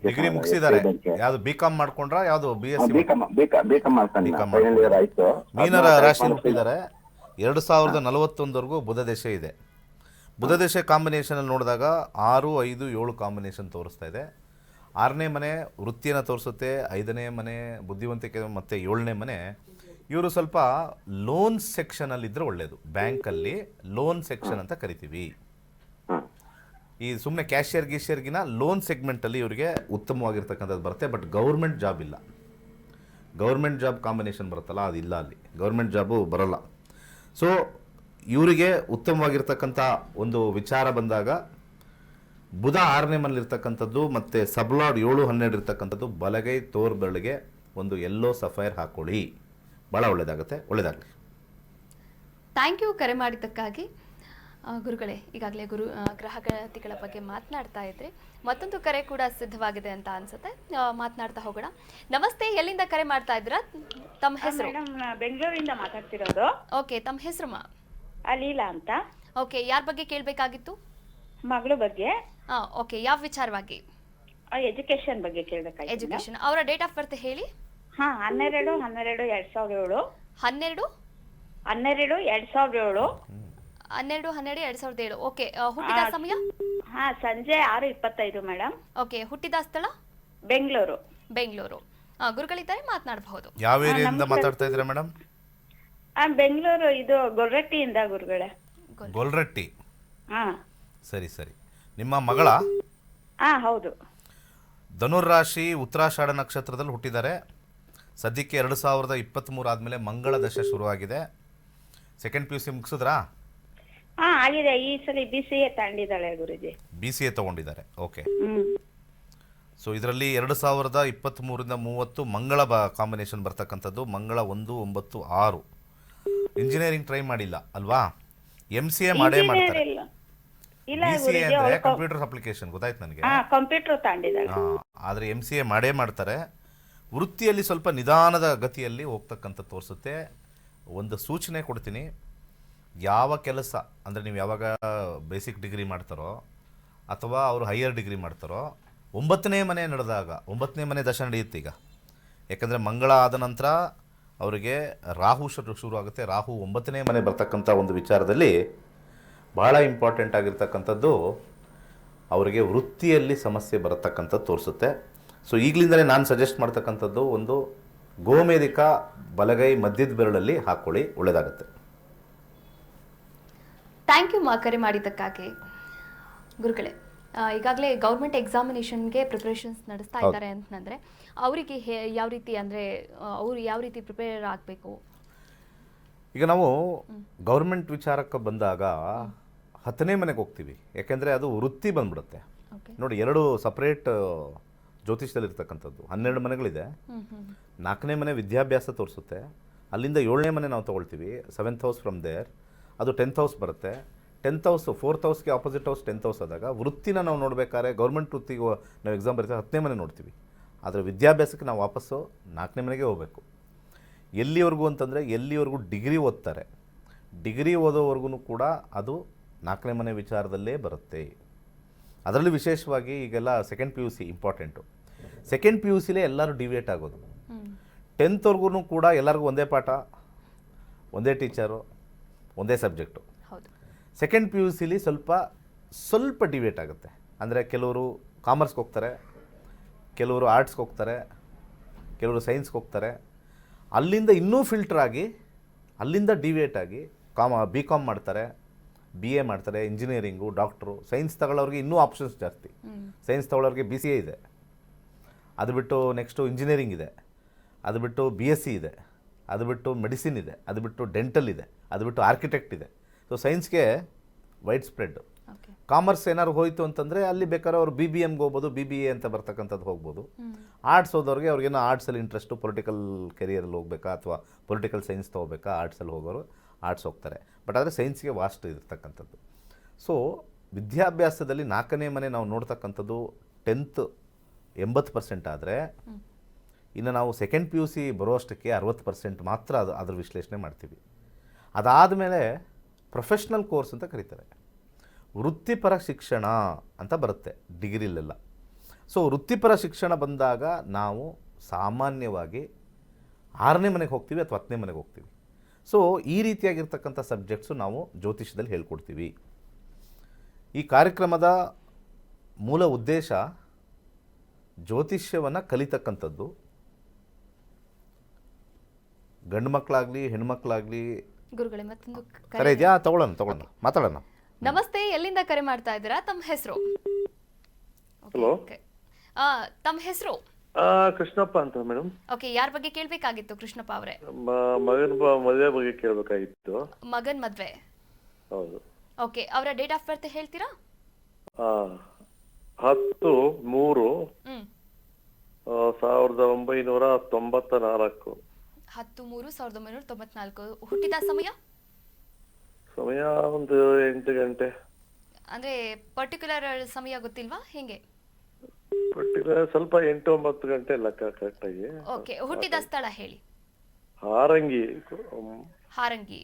ಡಿಗ್ರಿ ಮುಗಿಸಿದ್ದಾರೆ. ಯಾವ್ದು BCom ಮಾಡ್ಕೊಂಡ್ರ ಯಾವ್ದು BSc? ಬಿಕಾಂ ಮಾಡ್ತಾನೆ. ಫೈನಲ್ ಇಯರ್ ಆಯ್ತು. ಮೀನರ ರಾಶಿ ಹುಟ್ಟಿದ್ದಾರೆ. 2041ವರೆಗೂ ಬುಧ ದೇಶ ಇದೆ. ಬುಧ ದೇಶ ಕಾಂಬಿನೇಷನ್ ಅಲ್ಲಿ ನೋಡಿದಾಗ 6, 5, 7 ಕಾಂಬಿನೇಷನ್ ತೋರಿಸ್ತಾ ಇದೆ. 6ನೇ ಮನೆ ವೃತ್ತಿಯನ್ನು ತೋರಿಸುತ್ತೆ, 5ನೇ ಮನೆ ಬುದ್ಧಿವಂತಿಕೆ, ಮತ್ತು 7ನೇ ಮನೆ ಇವರು ಸ್ವಲ್ಪ ಲೋನ್ ಸೆಕ್ಷನಲ್ಲಿ ಇದ್ದರೆ ಒಳ್ಳೆಯದು. ಬ್ಯಾಂಕಲ್ಲಿ ಲೋನ್ ಸೆಕ್ಷನ್ ಅಂತ ಕರಿತೀವಿ. ಈ ಸುಮ್ಮನೆ ಕ್ಯಾಶಿಯರ್ಗಿನ ಲೋನ್ ಸೆಗ್ಮೆಂಟಲ್ಲಿ ಇವರಿಗೆ ಉತ್ತಮವಾಗಿರ್ತಕ್ಕಂಥದ್ದು ಬರುತ್ತೆ. ಬಟ್ ಗೌರ್ಮೆಂಟ್ ಜಾಬ್ ಇಲ್ಲ. ಗೌರ್ಮೆಂಟ್ ಜಾಬ್ ಕಾಂಬಿನೇಷನ್ ಬರುತ್ತಲ್ಲ, ಅದಿಲ್ಲ ಅಲ್ಲಿ. ಗೌರ್ಮೆಂಟ್ ಜಾಬು ಬರೋಲ್ಲ. ಸೊ ಇವರಿಗೆ ಉತ್ತಮವಾಗಿರ್ತಕ್ಕಂಥ ಒಂದು ವಿಚಾರ ಬಂದಾಗ ಬುಧ 6ನೇ ಮನೇಲಿರ್ತಕ್ಕಂಥದ್ದು ಮತ್ತು ಸಬ್ಲಾಡ್ 7, 12 ಇರ್ತಕ್ಕಂಥದ್ದು ಬಲಗೈ ತೋರ್ ಬೆರಳಿಗೆ ಒಂದು ಯೆಲ್ಲೋ ಸಫೈರ್ ಹಾಕೊಳ್ಳಿ, ಭಾಳ ಒಳ್ಳೆಯದಾಗುತ್ತೆ. ಒಳ್ಳೆಯದಾಗಲಿ. ಥ್ಯಾಂಕ್ ಯು ಕರೆ ಮಾಡಿದ್ದಕ್ಕಾಗಿ. ಗುರುಗಳೇ, ಈಗಾಗಲೇ ಗ್ರಹಗತಿಗಳ ಬಗ್ಗೆ ಮಾತನಾಡ್ತಾ ಇದ್ರಿ. ಮತ್ತೊಂದು ಕರೆ ಕೂಡ ಸಿದ್ಧವಾಗಿದೆ ಅಂತ ಅನ್ಸುತ್ತೆ, ಮಾತನಾಡ್ತಾ ಹೋಗೋಣ. ನಮಸ್ತೆ, ಎಲ್ಲಿಂದ ಕರೆ ಮಾಡ್ತಾ ಇದ್ದೀರಾ? ತಮ್ಮ ಹೆಸರು? ಬೆಂಗಳೂರಿಂದ ಮಾತಾಡ್ತಿರೋದು. ಓಕೆ, ತಮ್ಮ ಹೆಸರು? ಲೀಲಾ ಅಂತ. ಓಕೆ, ಯಾರ ಬಗ್ಗೆ ಕೇಳಬೇಕಾಗಿತ್ತು? ಮಗಳ ಬಗ್ಗೆ. ಓಕೆ, ಯಾವ ವಿಚಾರವಾಗಿ? ಎಜುಕೇಶನ್ ಬಗ್ಗೆ ಕೇಳಬೇಕಾಗಿತ್ತು. ಎಜುಕೇಶನ್. ಅವರ ಡೇಟ್ ಆಫ್ ಬರ್ತ್ ಹೇಳಿ. 12/12/2007. 12/12/2007. 12/12/2007. ಓಕೆ, ಹುಟ್ಟಿದ ಸಮಯ? ಸಂಜೆ 6:25 ಮೇಡಮ್. ಓಕೆ, ಹುಟ್ಟಿದ ಸ್ಥಳ? ಬೆಂಗಳೂರು. ಬೆಂಗಳೂರು. ಗುರುಗಳಿದ್ದಾರೆ, ಮಾತನಾಡಬಹುದು. ಯಾವ ಏರಿಯಾದಿಂದ ಮಾತಾಡ್ತಾ ಇದ್ದೀರಾ ಮೇಡಮ್? ಬೆಂಗಳೂರು, ಇದು ಗೊಲ್ರಟ್ಟಿಯಿಂದ ಗುರುಗಳೇ. ಗೊಲ್ರಟ್ಟಿ. ಸರಿ. ನಿಮ್ಮ ಮಗಳ? ಹೌದು. ಧನುರ್ರಾಶಿ ಉತ್ತರಾಷಾಢ ನಕ್ಷತ್ರದಲ್ಲಿ ಹುಟ್ಟಿದ್ದಾರೆ. ಸದ್ಯಕ್ಕೆ 2023 ಆದಮೇಲೆ ಮಂಗಳ ದಶೆ ಶುರುವಾಗಿದೆ. Second PUC ಮುಗಿಸಿದ್ರಾ? ಆಗಿದೆ. ಈ ಸಲ BCA ತಗೊಂಡಿದ್ದಾಳೆ ಗುರುಜಿ. BCA ತಗೊಂಡಿದ್ದಾರೆ. ಓಕೆ. ಸೊ ಇದರಲ್ಲಿ 2023ರಿಂದ 30 ಮಂಗಳ ಕಾಂಬಿನೇಷನ್ ಬರ್ತಕ್ಕಂಥದ್ದು. ಮಂಗಳ 1, 9, 6. ಇಂಜಿನಿಯರಿಂಗ್ ಟ್ರೈ ಮಾಡಿಲ್ಲ ಅಲ್ವಾ? MCA ಮಾಡೇ ಮಾಡ್ತಾರೆ. BCA ಅಂದರೆ ಕಂಪ್ಯೂಟರ್ ಅಪ್ಲಿಕೇಶನ್, ಗೊತ್ತಾಯ್ತು ನನಗೆ. ಕಂಪ್ಯೂಟರ್ ತಗೊಂಡಿದ್ದಾಳೆ. ಆದರೆ MCA ಮಾಡೇ ಮಾಡ್ತಾರೆ. ವೃತ್ತಿಯಲ್ಲಿ ಸ್ವಲ್ಪ ನಿಧಾನದ ಗತಿಯಲ್ಲಿ ಹೋಗ್ತಕ್ಕಂಥ ತೋರಿಸುತ್ತೆ. ಒಂದು ಸೂಚನೆ ಕೊಡ್ತೀನಿ. ಯಾವ ಕೆಲಸ ಅಂದರೆ ನೀವು ಯಾವಾಗ ಬೇಸಿಕ್ ಡಿಗ್ರಿ ಮಾಡ್ತಾರೋ ಅಥವಾ ಅವರು ಹೈಯರ್ ಡಿಗ್ರಿ ಮಾಡ್ತಾರೋ, 9ನೇ ಮನೆ ನಡೆದಾಗ, 9ನೇ ಮನೆ ದಶ ನಡೆಯುತ್ತೆ ಈಗ. ಯಾಕಂದರೆ ಮಂಗಳ ಆದ ನಂತರ ಅವರಿಗೆ ರಾಹು ಶುರು ಆಗುತ್ತೆ. ರಾಹು 9ನೇ ಮನೆ ಬರ್ತಕ್ಕಂಥ ಒಂದು ವಿಚಾರದಲ್ಲಿ ಭಾಳ ಇಂಪಾರ್ಟೆಂಟ್ ಆಗಿರ್ತಕ್ಕಂಥದ್ದು, ಅವರಿಗೆ ವೃತ್ತಿಯಲ್ಲಿ ಸಮಸ್ಯೆ ಬರತಕ್ಕಂಥದ್ದು ತೋರಿಸುತ್ತೆ. ಸೊ ಈಗಲಿಂದಲೇ ನಾನು ಸಜೆಸ್ಟ್ ಮಾಡ್ತಕ್ಕಂಥದ್ದು, ಒಂದು ಗೋಮೇಧಿಕ ಬಲಗೈ ಮಧ್ಯದ ಬೆರಳಲ್ಲಿ ಹಾಕ್ಕೊಳ್ಳಿ, ಒಳ್ಳೆಯದಾಗುತ್ತೆ. ಥ್ಯಾಂಕ್ ಯು ಕರೆ ಮಾಡಿದ್ದಕ್ಕಾಗಿ. ಗುರುಗಳೇ, ಈಗಾಗಲೇ ಗೌರ್ಮೆಂಟ್ ಎಕ್ಸಾಮಿನೇಷನ್ಗೆ ಪ್ರಿಪ್ರೇಷನ್ಸ್ ನಡೆಸ್ತಾ ಇದ್ದಾರೆ ಅಂತಂದರೆ ಅವರಿಗೆ ಯಾವ ರೀತಿ, ಅಂದರೆ ಅವರು ಯಾವ ರೀತಿ ಪ್ರಿಪೇರ್ ಆಗಬೇಕು? ಈಗ ನಾವು ಗೌರ್ಮೆಂಟ್ ವಿಚಾರಕ್ಕೆ ಬಂದಾಗ 10ನೇ ಮನೆಗೆ ಹೋಗ್ತೀವಿ. ಯಾಕೆಂದರೆ ಅದು ವೃತ್ತಿ ಬಂದ್ಬಿಡುತ್ತೆ. ನೋಡಿ, 2 ಸಪ್ರೇಟ್ ಜ್ಯೋತಿಷ್ಯದಲ್ಲಿ ಇರ್ತಕ್ಕಂಥದ್ದು. 12 ಮನೆಗಳಿದೆ. 4ನೇ ಮನೆ ವಿದ್ಯಾಭ್ಯಾಸ ತೋರಿಸುತ್ತೆ. ಅಲ್ಲಿಂದ 7ನೇ ಮನೆ ನಾವು ತೊಗೊಳ್ತೀವಿ, 7th ಹೌಸ್ ಫ್ರಮ್ ದೇರ್, ಅದು 10th ಹೌಸ್ ಬರುತ್ತೆ. 10th ಹೌಸ್ 4th ಹೌಸ್ಗೆ ಆಪೋಸಿಟ್ ಹೌಸ್ 10th ಹೌಸ್ ಆದಾಗ ವೃತ್ತಿನ ನಾವು ನೋಡಬೇಕಾದ್ರೆ ಗೌರ್ಮೆಂಟ್ ವೃತ್ತಿಗೆ ನಾವು ಎಕ್ಸಾಮ್ ಬರೀತಾರೆ 10ನೇ ಮನೆ ನೋಡ್ತೀವಿ. ಆದರೆ ವಿದ್ಯಾಭ್ಯಾಸಕ್ಕೆ ನಾವು ವಾಪಸ್ಸು 4ನೇ ಮನೆಗೆ ಹೋಗಬೇಕು. ಎಲ್ಲಿವರೆಗೂ ಅಂತಂದರೆ ಎಲ್ಲಿವರೆಗೂ ಡಿಗ್ರಿ ಓದ್ತಾರೆ, ಡಿಗ್ರಿ ಓದೋವರೆಗೂ ಕೂಡ ಅದು 4ನೇ ಮನೆ ವಿಚಾರದಲ್ಲೇ ಬರುತ್ತೆ. ಅದರಲ್ಲಿ ವಿಶೇಷವಾಗಿ ಈಗೆಲ್ಲ ಸೆಕೆಂಡ್ PUC ಇಂಪಾರ್ಟೆಂಟು. ಸೆಕೆಂಡ್ PUCಲೇ ಎಲ್ಲರೂ ಡಿವಿಯೇಟ್ ಆಗೋದು. 10thವರೆಗೂ ಕೂಡ ಎಲ್ಲರಿಗೂ ಒಂದೇ ಪಾಠ, ಒಂದೇ ಟೀಚರು, ಒಂದೇ ಸಬ್ಜೆಕ್ಟು. ಹೌದು. ಸೆಕೆಂಡ್ PUCಲಿ ಸ್ವಲ್ಪ ಡಿವಿಯೇಟ್ ಆಗುತ್ತೆ. ಅಂದರೆ ಕೆಲವರು ಕಾಮರ್ಸ್ಗೆ ಹೋಗ್ತಾರೆ, ಕೆಲವರು ಆರ್ಟ್ಸ್ಗೆ ಹೋಗ್ತಾರೆ, ಕೆಲವರು ಸೈನ್ಸ್ಗೆ ಹೋಗ್ತಾರೆ. ಅಲ್ಲಿಂದ ಇನ್ನೂ ಫಿಲ್ಟರ್ ಆಗಿ ಅಲ್ಲಿಂದ ಡಿವಿಯೇಟ್ ಆಗಿ BCom ಮಾಡ್ತಾರೆ, BA ಮಾಡ್ತಾರೆ, ಇಂಜಿನಿಯರಿಂಗು, ಡಾಕ್ಟ್ರು. ಸೈನ್ಸ್ ತಗೊಳ್ಳೋರಿಗೆ ಇನ್ನೂ ಆಪ್ಷನ್ಸ್ ಜಾಸ್ತಿ. ಸೈನ್ಸ್ ತಗೊಳ್ಳೋರಿಗೆ BCA ಇದೆ, ಅದು ಬಿಟ್ಟು ನೆಕ್ಸ್ಟು ಇಂಜಿನಿಯರಿಂಗ್ ಇದೆ, ಅದು ಬಿಟ್ಟು BSc ಇದೆ, ಅದು ಬಿಟ್ಟು ಮೆಡಿಸಿನ್ ಇದೆ, ಅದು ಬಿಟ್ಟು ಡೆಂಟಲ್ ಇದೆ, ಅದು ಬಿಟ್ಟು ಆರ್ಕಿಟೆಕ್ಟ್ ಇದೆ. ಸೊ ಸೈನ್ಸ್ಗೆ ವೈಡ್ ಸ್ಪ್ರೆಡ್. ಕಾಮರ್ಸ್ ಏನಾದ್ರು ಹೋಯಿತು ಅಂತಂದರೆ ಅಲ್ಲಿ ಬೇಕಾದ್ರೆ ಅವರು BBMಗೆ ಹೋಗ್ಬೋದು, BBA ಅಂತ ಬರ್ತಕ್ಕಂಥದ್ದು ಹೋಗ್ಬೋದು. ಆರ್ಟ್ಸ್ ಹೋದವ್ರಿಗೆ ಅವ್ರಿಗೇನೋ ಆರ್ಟ್ಸಲ್ಲಿ ಇಂಟ್ರೆಸ್ಟು, ಪೊಲಿಟಿಕಲ್ ಕೆರಿಯರಲ್ಲಿ ಹೋಗ್ಬೇಕಾ ಅಥವಾ ಪೊಲಿಟಿಕಲ್ ಸೈನ್ಸ್ ತೊಗೋಬೇಕಾ, ಆರ್ಟ್ಸಲ್ಲಿ ಹೋಗೋರು ಆರ್ಟ್ಸ್ ಹೋಗ್ತಾರೆ. ಬಟ್ ಆದರೆ ಸೈನ್ಸ್ಗೆ ವಾಸ್ಟ್ ಇರ್ತಕ್ಕಂಥದ್ದು. ಸೊ ವಿದ್ಯಾಭ್ಯಾಸದಲ್ಲಿ 4ನೇ ಮನೆ ನಾವು ನೋಡ್ತಕ್ಕಂಥದ್ದು 10th 80% ಆದರೆ ಇನ್ನು ನಾವು ಸೆಕೆಂಡ್ PUC ಬರೋಷ್ಟಕ್ಕೆ 60% ಮಾತ್ರ ಅದ್ರ ವಿಶ್ಲೇಷಣೆ ಮಾಡ್ತೀವಿ. ಅದಾದಮೇಲೆ ಪ್ರೊಫೆಷ್ನಲ್ ಕೋರ್ಸ್ ಅಂತ ಕರೀತಾರೆ, ವೃತ್ತಿಪರ ಶಿಕ್ಷಣ ಅಂತ ಬರುತ್ತೆ ಡಿಗ್ರಿಲೆಲ್ಲ. ಸೊ ವೃತ್ತಿಪರ ಶಿಕ್ಷಣ ಬಂದಾಗ ನಾವು ಸಾಮಾನ್ಯವಾಗಿ 6ನೇ ಮನೆಗೆ ಹೋಗ್ತೀವಿ ಅಥವಾ 10ನೇ ಮನೆಗೆ ಹೋಗ್ತೀವಿ. ಸೊ ಈ ರೀತಿಯಾಗಿರ್ತಕ್ಕಂಥ ಸಬ್ಜೆಕ್ಟ್ಸು ನಾವು ಜ್ಯೋತಿಷ್ಯದಲ್ಲಿ ಹೇಳ್ಕೊಡ್ತೀವಿ. ಈ ಕಾರ್ಯಕ್ರಮದ ಮೂಲ ಉದ್ದೇಶ ಜ್ಯೋತಿಷ್ಯವನ್ನು ಕಲಿತಕ್ಕಂಥದ್ದು. ಗಂಡು ಮಕ್ಕಳಾಗಲಿ ಹೆಣ್ಮಕ್ಳಾಗಲಿ. ಗುರುಗಳೇ ಮತ್ತೊಂದು ಕರೆ ಇದೆಯಾ? ತಗೊಳ್ಳೋಣ ಮಾತಾಡೋಣ. ನಮಸ್ತೆ, ಎಲ್ಲಿಂದ ಕರೆ ಮಾಡ್ತಾ ಇದ್ದೀರಾ? ತಮ್ಮ ಹೆಸರು? ಹಲೋ, ತಮ್ಮ ಹೆಸರು? ಕೃಷ್ಣಪ್ಪ ಅಂತ ಮೇಡಮ್. ಓಕೆ, ಯಾರ ಬಗ್ಗೆ ಕೇಳಬೇಕಾಗಿತ್ತು ಕೃಷ್ಣಪ್ಪ ಅವರೇ? ಮಗನ ಮದುವೆ ಬಗ್ಗೆ ಕೇಳಬೇಕಾಗಿತ್ತು. ಮಗನ್ ಮದ್ವೆ? ಹೌದು. ಓಕೆ, ಅವರ ಡೇಟ್ ಆಫ್ ಬರ್ತ್ ಹೇಳ್ತೀರಾ? 10/3/1994. 10/3/1994. ಹುಟ್ಟಿದ ಸಮಯ ಒಂದು 8 ಗಂಟೆ. ಅಂದ್ರೆ ಪರ್ಟಿಕ್ಯುಲರ್ ಸಮಯ ಗೊತ್ತಿಲ್ವಾ ಹೇಗೆ? ಪರ್ಟಿಕ್ಯುಲರ್ ಸ್ವಲ್ಪ 8-9 ಗಂಟೆ ಲೆಕ್ಕ ಕರೆಕ್ಟ್ ಆಗಿ. ಓಕೆ, ಹುಟ್ಟಿದ ಸ್ಥಳ ಹೇಳಿ. ಹಾರಂಗಿ.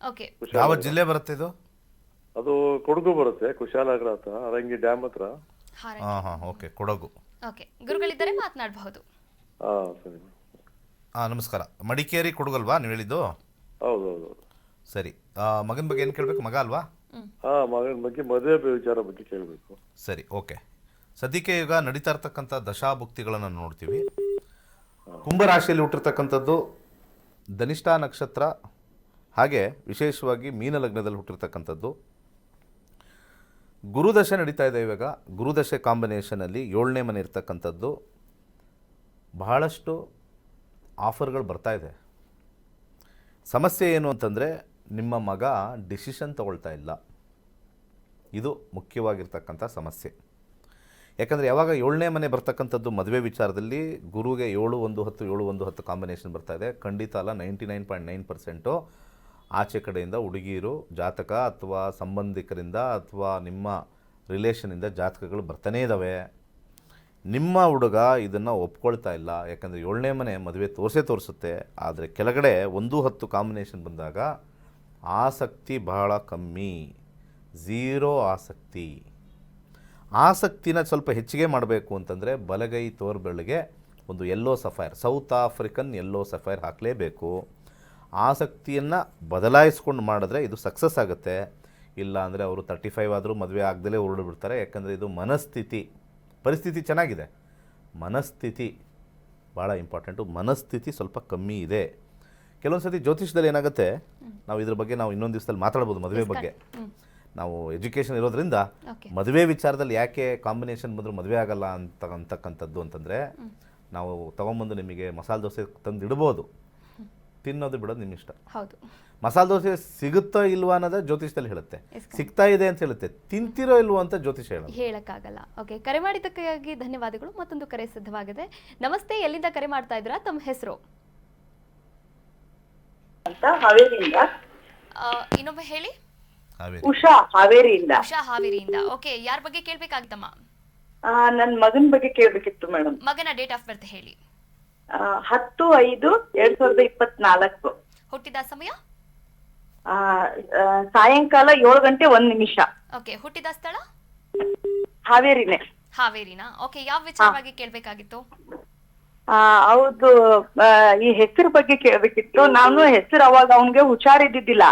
ಓಕೆ, ಯಾವ ಜಿಲ್ಲೆ ಬರುತ್ತೆ ಇದು? ಅದು ಕೊಡಗು ಬರುತ್ತೆ, ಕುಶಾಲನಗರ ಹತ್ರ, ಹಾರಂಗಿ ಡ್ಯಾಮ್ ಹತ್ರ. ಓಕೆ, ಕೊಡಗು. ಓಕೆ, ಗುರುಗಳಿದ್ದಾರೆ, ಮಾತನಾಡಬಹುದು. ಸರಿ. ನಮಸ್ಕಾರ. ಮಡಿಕೇರಿ ಕೊಡಗಲ್ವಾ ನೀವು ಹೇಳಿದ್ದು? ಹೌದೌದು. ಸರಿ, ಮಗನ ಬಗ್ಗೆ ಏನು ಕೇಳಬೇಕು? ಮಗ ಅಲ್ವಾ? ಮಗನ ಬಗ್ಗೆ ಮದುವೆ ವಿಚಾರ ಬಗ್ಗೆ ಕೇಳಬೇಕು. ಸರಿ, ಓಕೆ. ಸದ್ಯಕ್ಕೆ ಈಗ ನಡೀತಾ ಇರ್ತಕ್ಕಂಥ ದಶಾಭುಕ್ತಿಗಳನ್ನು ನೋಡ್ತೀವಿ. ಕುಂಭರಾಶಿಯಲ್ಲಿ ಹುಟ್ಟಿರ್ತಕ್ಕಂಥದ್ದು ಧನಿಷ್ಠ ನಕ್ಷತ್ರ, ಹಾಗೆ ವಿಶೇಷವಾಗಿ ಮೀನ ಲಗ್ನದಲ್ಲಿ ಹುಟ್ಟಿರ್ತಕ್ಕಂಥದ್ದು. ಗುರುದಶೆ ನಡೀತಾ ಇದೆ ಇವಾಗ. ಗುರುದಶೆ ಕಾಂಬಿನೇಷನಲ್ಲಿ 7ನೇ ಮನೆ ಇರ್ತಕ್ಕಂಥದ್ದು. ಬಹಳಷ್ಟು ಆಫರ್ಗಳು ಬರ್ತಾ ಇದೆ. ಸಮಸ್ಯೆ ಏನು ಅಂತಂದರೆ ನಿಮ್ಮ ಮಗ ಡಿಸಿಷನ್ ತಗೊಳ್ತಾ ಇಲ್ಲ. ಇದು ಮುಖ್ಯವಾಗಿರ್ತಕ್ಕಂಥ ಸಮಸ್ಯೆ. ಯಾಕಂದರೆ ಯಾವಾಗ 7ನೇ ಮನೆ ಬರ್ತಕ್ಕಂಥದ್ದು ಮದುವೆ ವಿಚಾರದಲ್ಲಿ ಗುರುಗೆ 7-1-10 7-1-10 ಕಾಂಬಿನೇಷನ್ ಬರ್ತಾ ಇದೆ. ಖಂಡಿತ ಅಲ್ಲ, 99.9% ಆಚೆ ಕಡೆಯಿಂದ ಹುಡುಗಿಯರು ಜಾತಕ ಅಥವಾ ಸಂಬಂಧಿಕರಿಂದ ಅಥವಾ ನಿಮ್ಮ ರಿಲೇಷನಿಂದ ಜಾತಕಗಳು ಬರ್ತಾನೇ ಇದ್ದಾವೆ. ನಿಮ್ಮ ಹುಡುಗ ಇದನ್ನು ಒಪ್ಕೊಳ್ತಾ ಇಲ್ಲ. ಯಾಕಂದರೆ 7ನೇ ಮನೆ ಮದುವೆ ತೋರಿಸುತ್ತೆ. ಆದರೆ ಕೆಳಗಡೆ 1-10 ಕಾಂಬಿನೇಷನ್ ಬಂದಾಗ ಆಸಕ್ತಿ ಬಹಳ ಕಮ್ಮಿ, 0 ಆಸಕ್ತಿ. ಆಸಕ್ತಿನ ಸ್ವಲ್ಪ ಹೆಚ್ಚಿಗೆ ಮಾಡಬೇಕು ಅಂತಂದರೆ ಬಲಗೈ ತೋರ್ಬೆಳಗೆ ಒಂದು yellow sapphire, South African yellow sapphire ಹಾಕಲೇಬೇಕು. ಆಸಕ್ತಿಯನ್ನು ಬದಲಾಯಿಸ್ಕೊಂಡು ಮಾಡಿದ್ರೆ ಇದು ಸಕ್ಸಸ್ ಆಗುತ್ತೆ. ಇಲ್ಲ ಅಂದರೆ ಅವರು 35 ಆದರೂ ಮದುವೆ ಆಗದಲ್ಲೇ ಹೊರಡು ಬಿಡ್ತಾರೆ. ಯಾಕಂದರೆ ಇದು ಮನಸ್ಥಿತಿ. ಪರಿಸ್ಥಿತಿ ಚೆನ್ನಾಗಿದೆ, ಮನಸ್ಥಿತಿ ಭಾಳ ಇಂಪಾರ್ಟೆಂಟು. ಮನಸ್ಥಿತಿ ಸ್ವಲ್ಪ ಕಮ್ಮಿ ಇದೆ. ಕೆಲವೊಂದು ಸತಿ ಜ್ಯೋತಿಷದಲ್ಲಿ ಏನಾಗುತ್ತೆ, ನಾವು ಇದ್ರ ಬಗ್ಗೆ ನಾವು ಇನ್ನೊಂದು ದಿವಸದಲ್ಲಿ ಮಾತಾಡ್ಬೋದು. ಮದುವೆ ಬಗ್ಗೆ ನಾವು ಎಜುಕೇಷನ್ ಇರೋದ್ರಿಂದ ಮದುವೆ ವಿಚಾರದಲ್ಲಿ ಯಾಕೆ ಕಾಂಬಿನೇಷನ್ ಬಂದರೂ ಮದುವೆ ಆಗಲ್ಲ ಅಂತಕ್ಕಂಥದ್ದು ಅಂತಂದರೆ, ನಾವು ತೊಗೊಂಬಂದು ನಿಮಗೆ ಮಸಾಲೆ ದೋಸೆ ತಂದು ಇಡ್ಬೋದು, ತಿನ್ನೋದು ಬಿಡೋದು ನಿಮ್ಮ ಇಷ್ಟ. ಹೌದು. ಮಸಾಲೆ ದೋಸೆ ಸಿಗುತ್ತೋ ಇಲ್ವಾ ಅನ್ನೋದು ಜ್ಯೋತಿಷದಲ್ಲಿ ಹೇಳುತ್ತೆ, ಸಿಗ್ತಾ ಇದೆ ಅಂತ ಹೇಳುತ್ತೆ, ತಿಂತಿರೋ ಇಲ್ವೋ ಅಂತ ಜ್ಯೋತಿಷ ಹೇಳಕ್ಕಾಗಲ್ಲ. ಓಕೆ, ಕರೆ ಮಾಡಿದ್ದಕ್ಕಾಗಿ ಧನ್ಯವಾದಗಳು. ಮತ್ತೊಂದು ಕರೆ ಸಿದ್ಧವಾಗಿದೆ. ನಮಸ್ತೆ, ಎಲ್ಲಿಂದ ಕರೆ ಮಾಡ್ತಾ ಇದ್ದೀರಾ? ತಮ್ಮ ಹೆಸರು? ಅಂತ ಹಾವೇರಿಯಿಂದ. ಇನ್ನೊಮ್ಮೆ ಹೇಳಿ. ಹಾವೇರಿ. ಉಷಾ ಹಾವೇರಿಯಿಂದ. ಉಷಾ ಹಾವೇರಿಯಿಂದ. ಓಕೆ, ಯಾರ ಬಗ್ಗೆ ಕೇಳ್ಬೇಕಾಗಿತ್ತಮ್ಮ? ನನ್ ಮಗನ್ ಬಗ್ಗೆ ಕೇಳ್ಬೇಕಿತ್ತು ಮೇಡಮ್. ಮಗನ ಡೇಟ್ ಆಫ್ ಬರ್ತ್ ಹೇಳಿ. 10/5/2024. ಹುಟ್ಟಿದ ಸಮಯ? ಸಾಯಂಕಾಲ 7:01. ಓಕೆ, ಹುಟ್ಟಿದ ಸ್ಥಳ? ಹಾವೇರಿನೇ. ಹಾವೇರಿನಾ? ಓಕೆ, ಯಾವ ವಿಚಾರವಾಗಿ ಕೇಳ್ಬೇಕಾಗಿತ್ತು? ಹೌದು, ಈ ಹೆಸರು ಬಗ್ಗೆ ಕೇಳ್ಬೇಕಿತ್ತು. ನಾನು ಹೆಸರು ಅವಾಗ ಅವನ್ಗೆ ಹುಷಾರಿದ್ದಿದ್ದಿಲ್ಲ,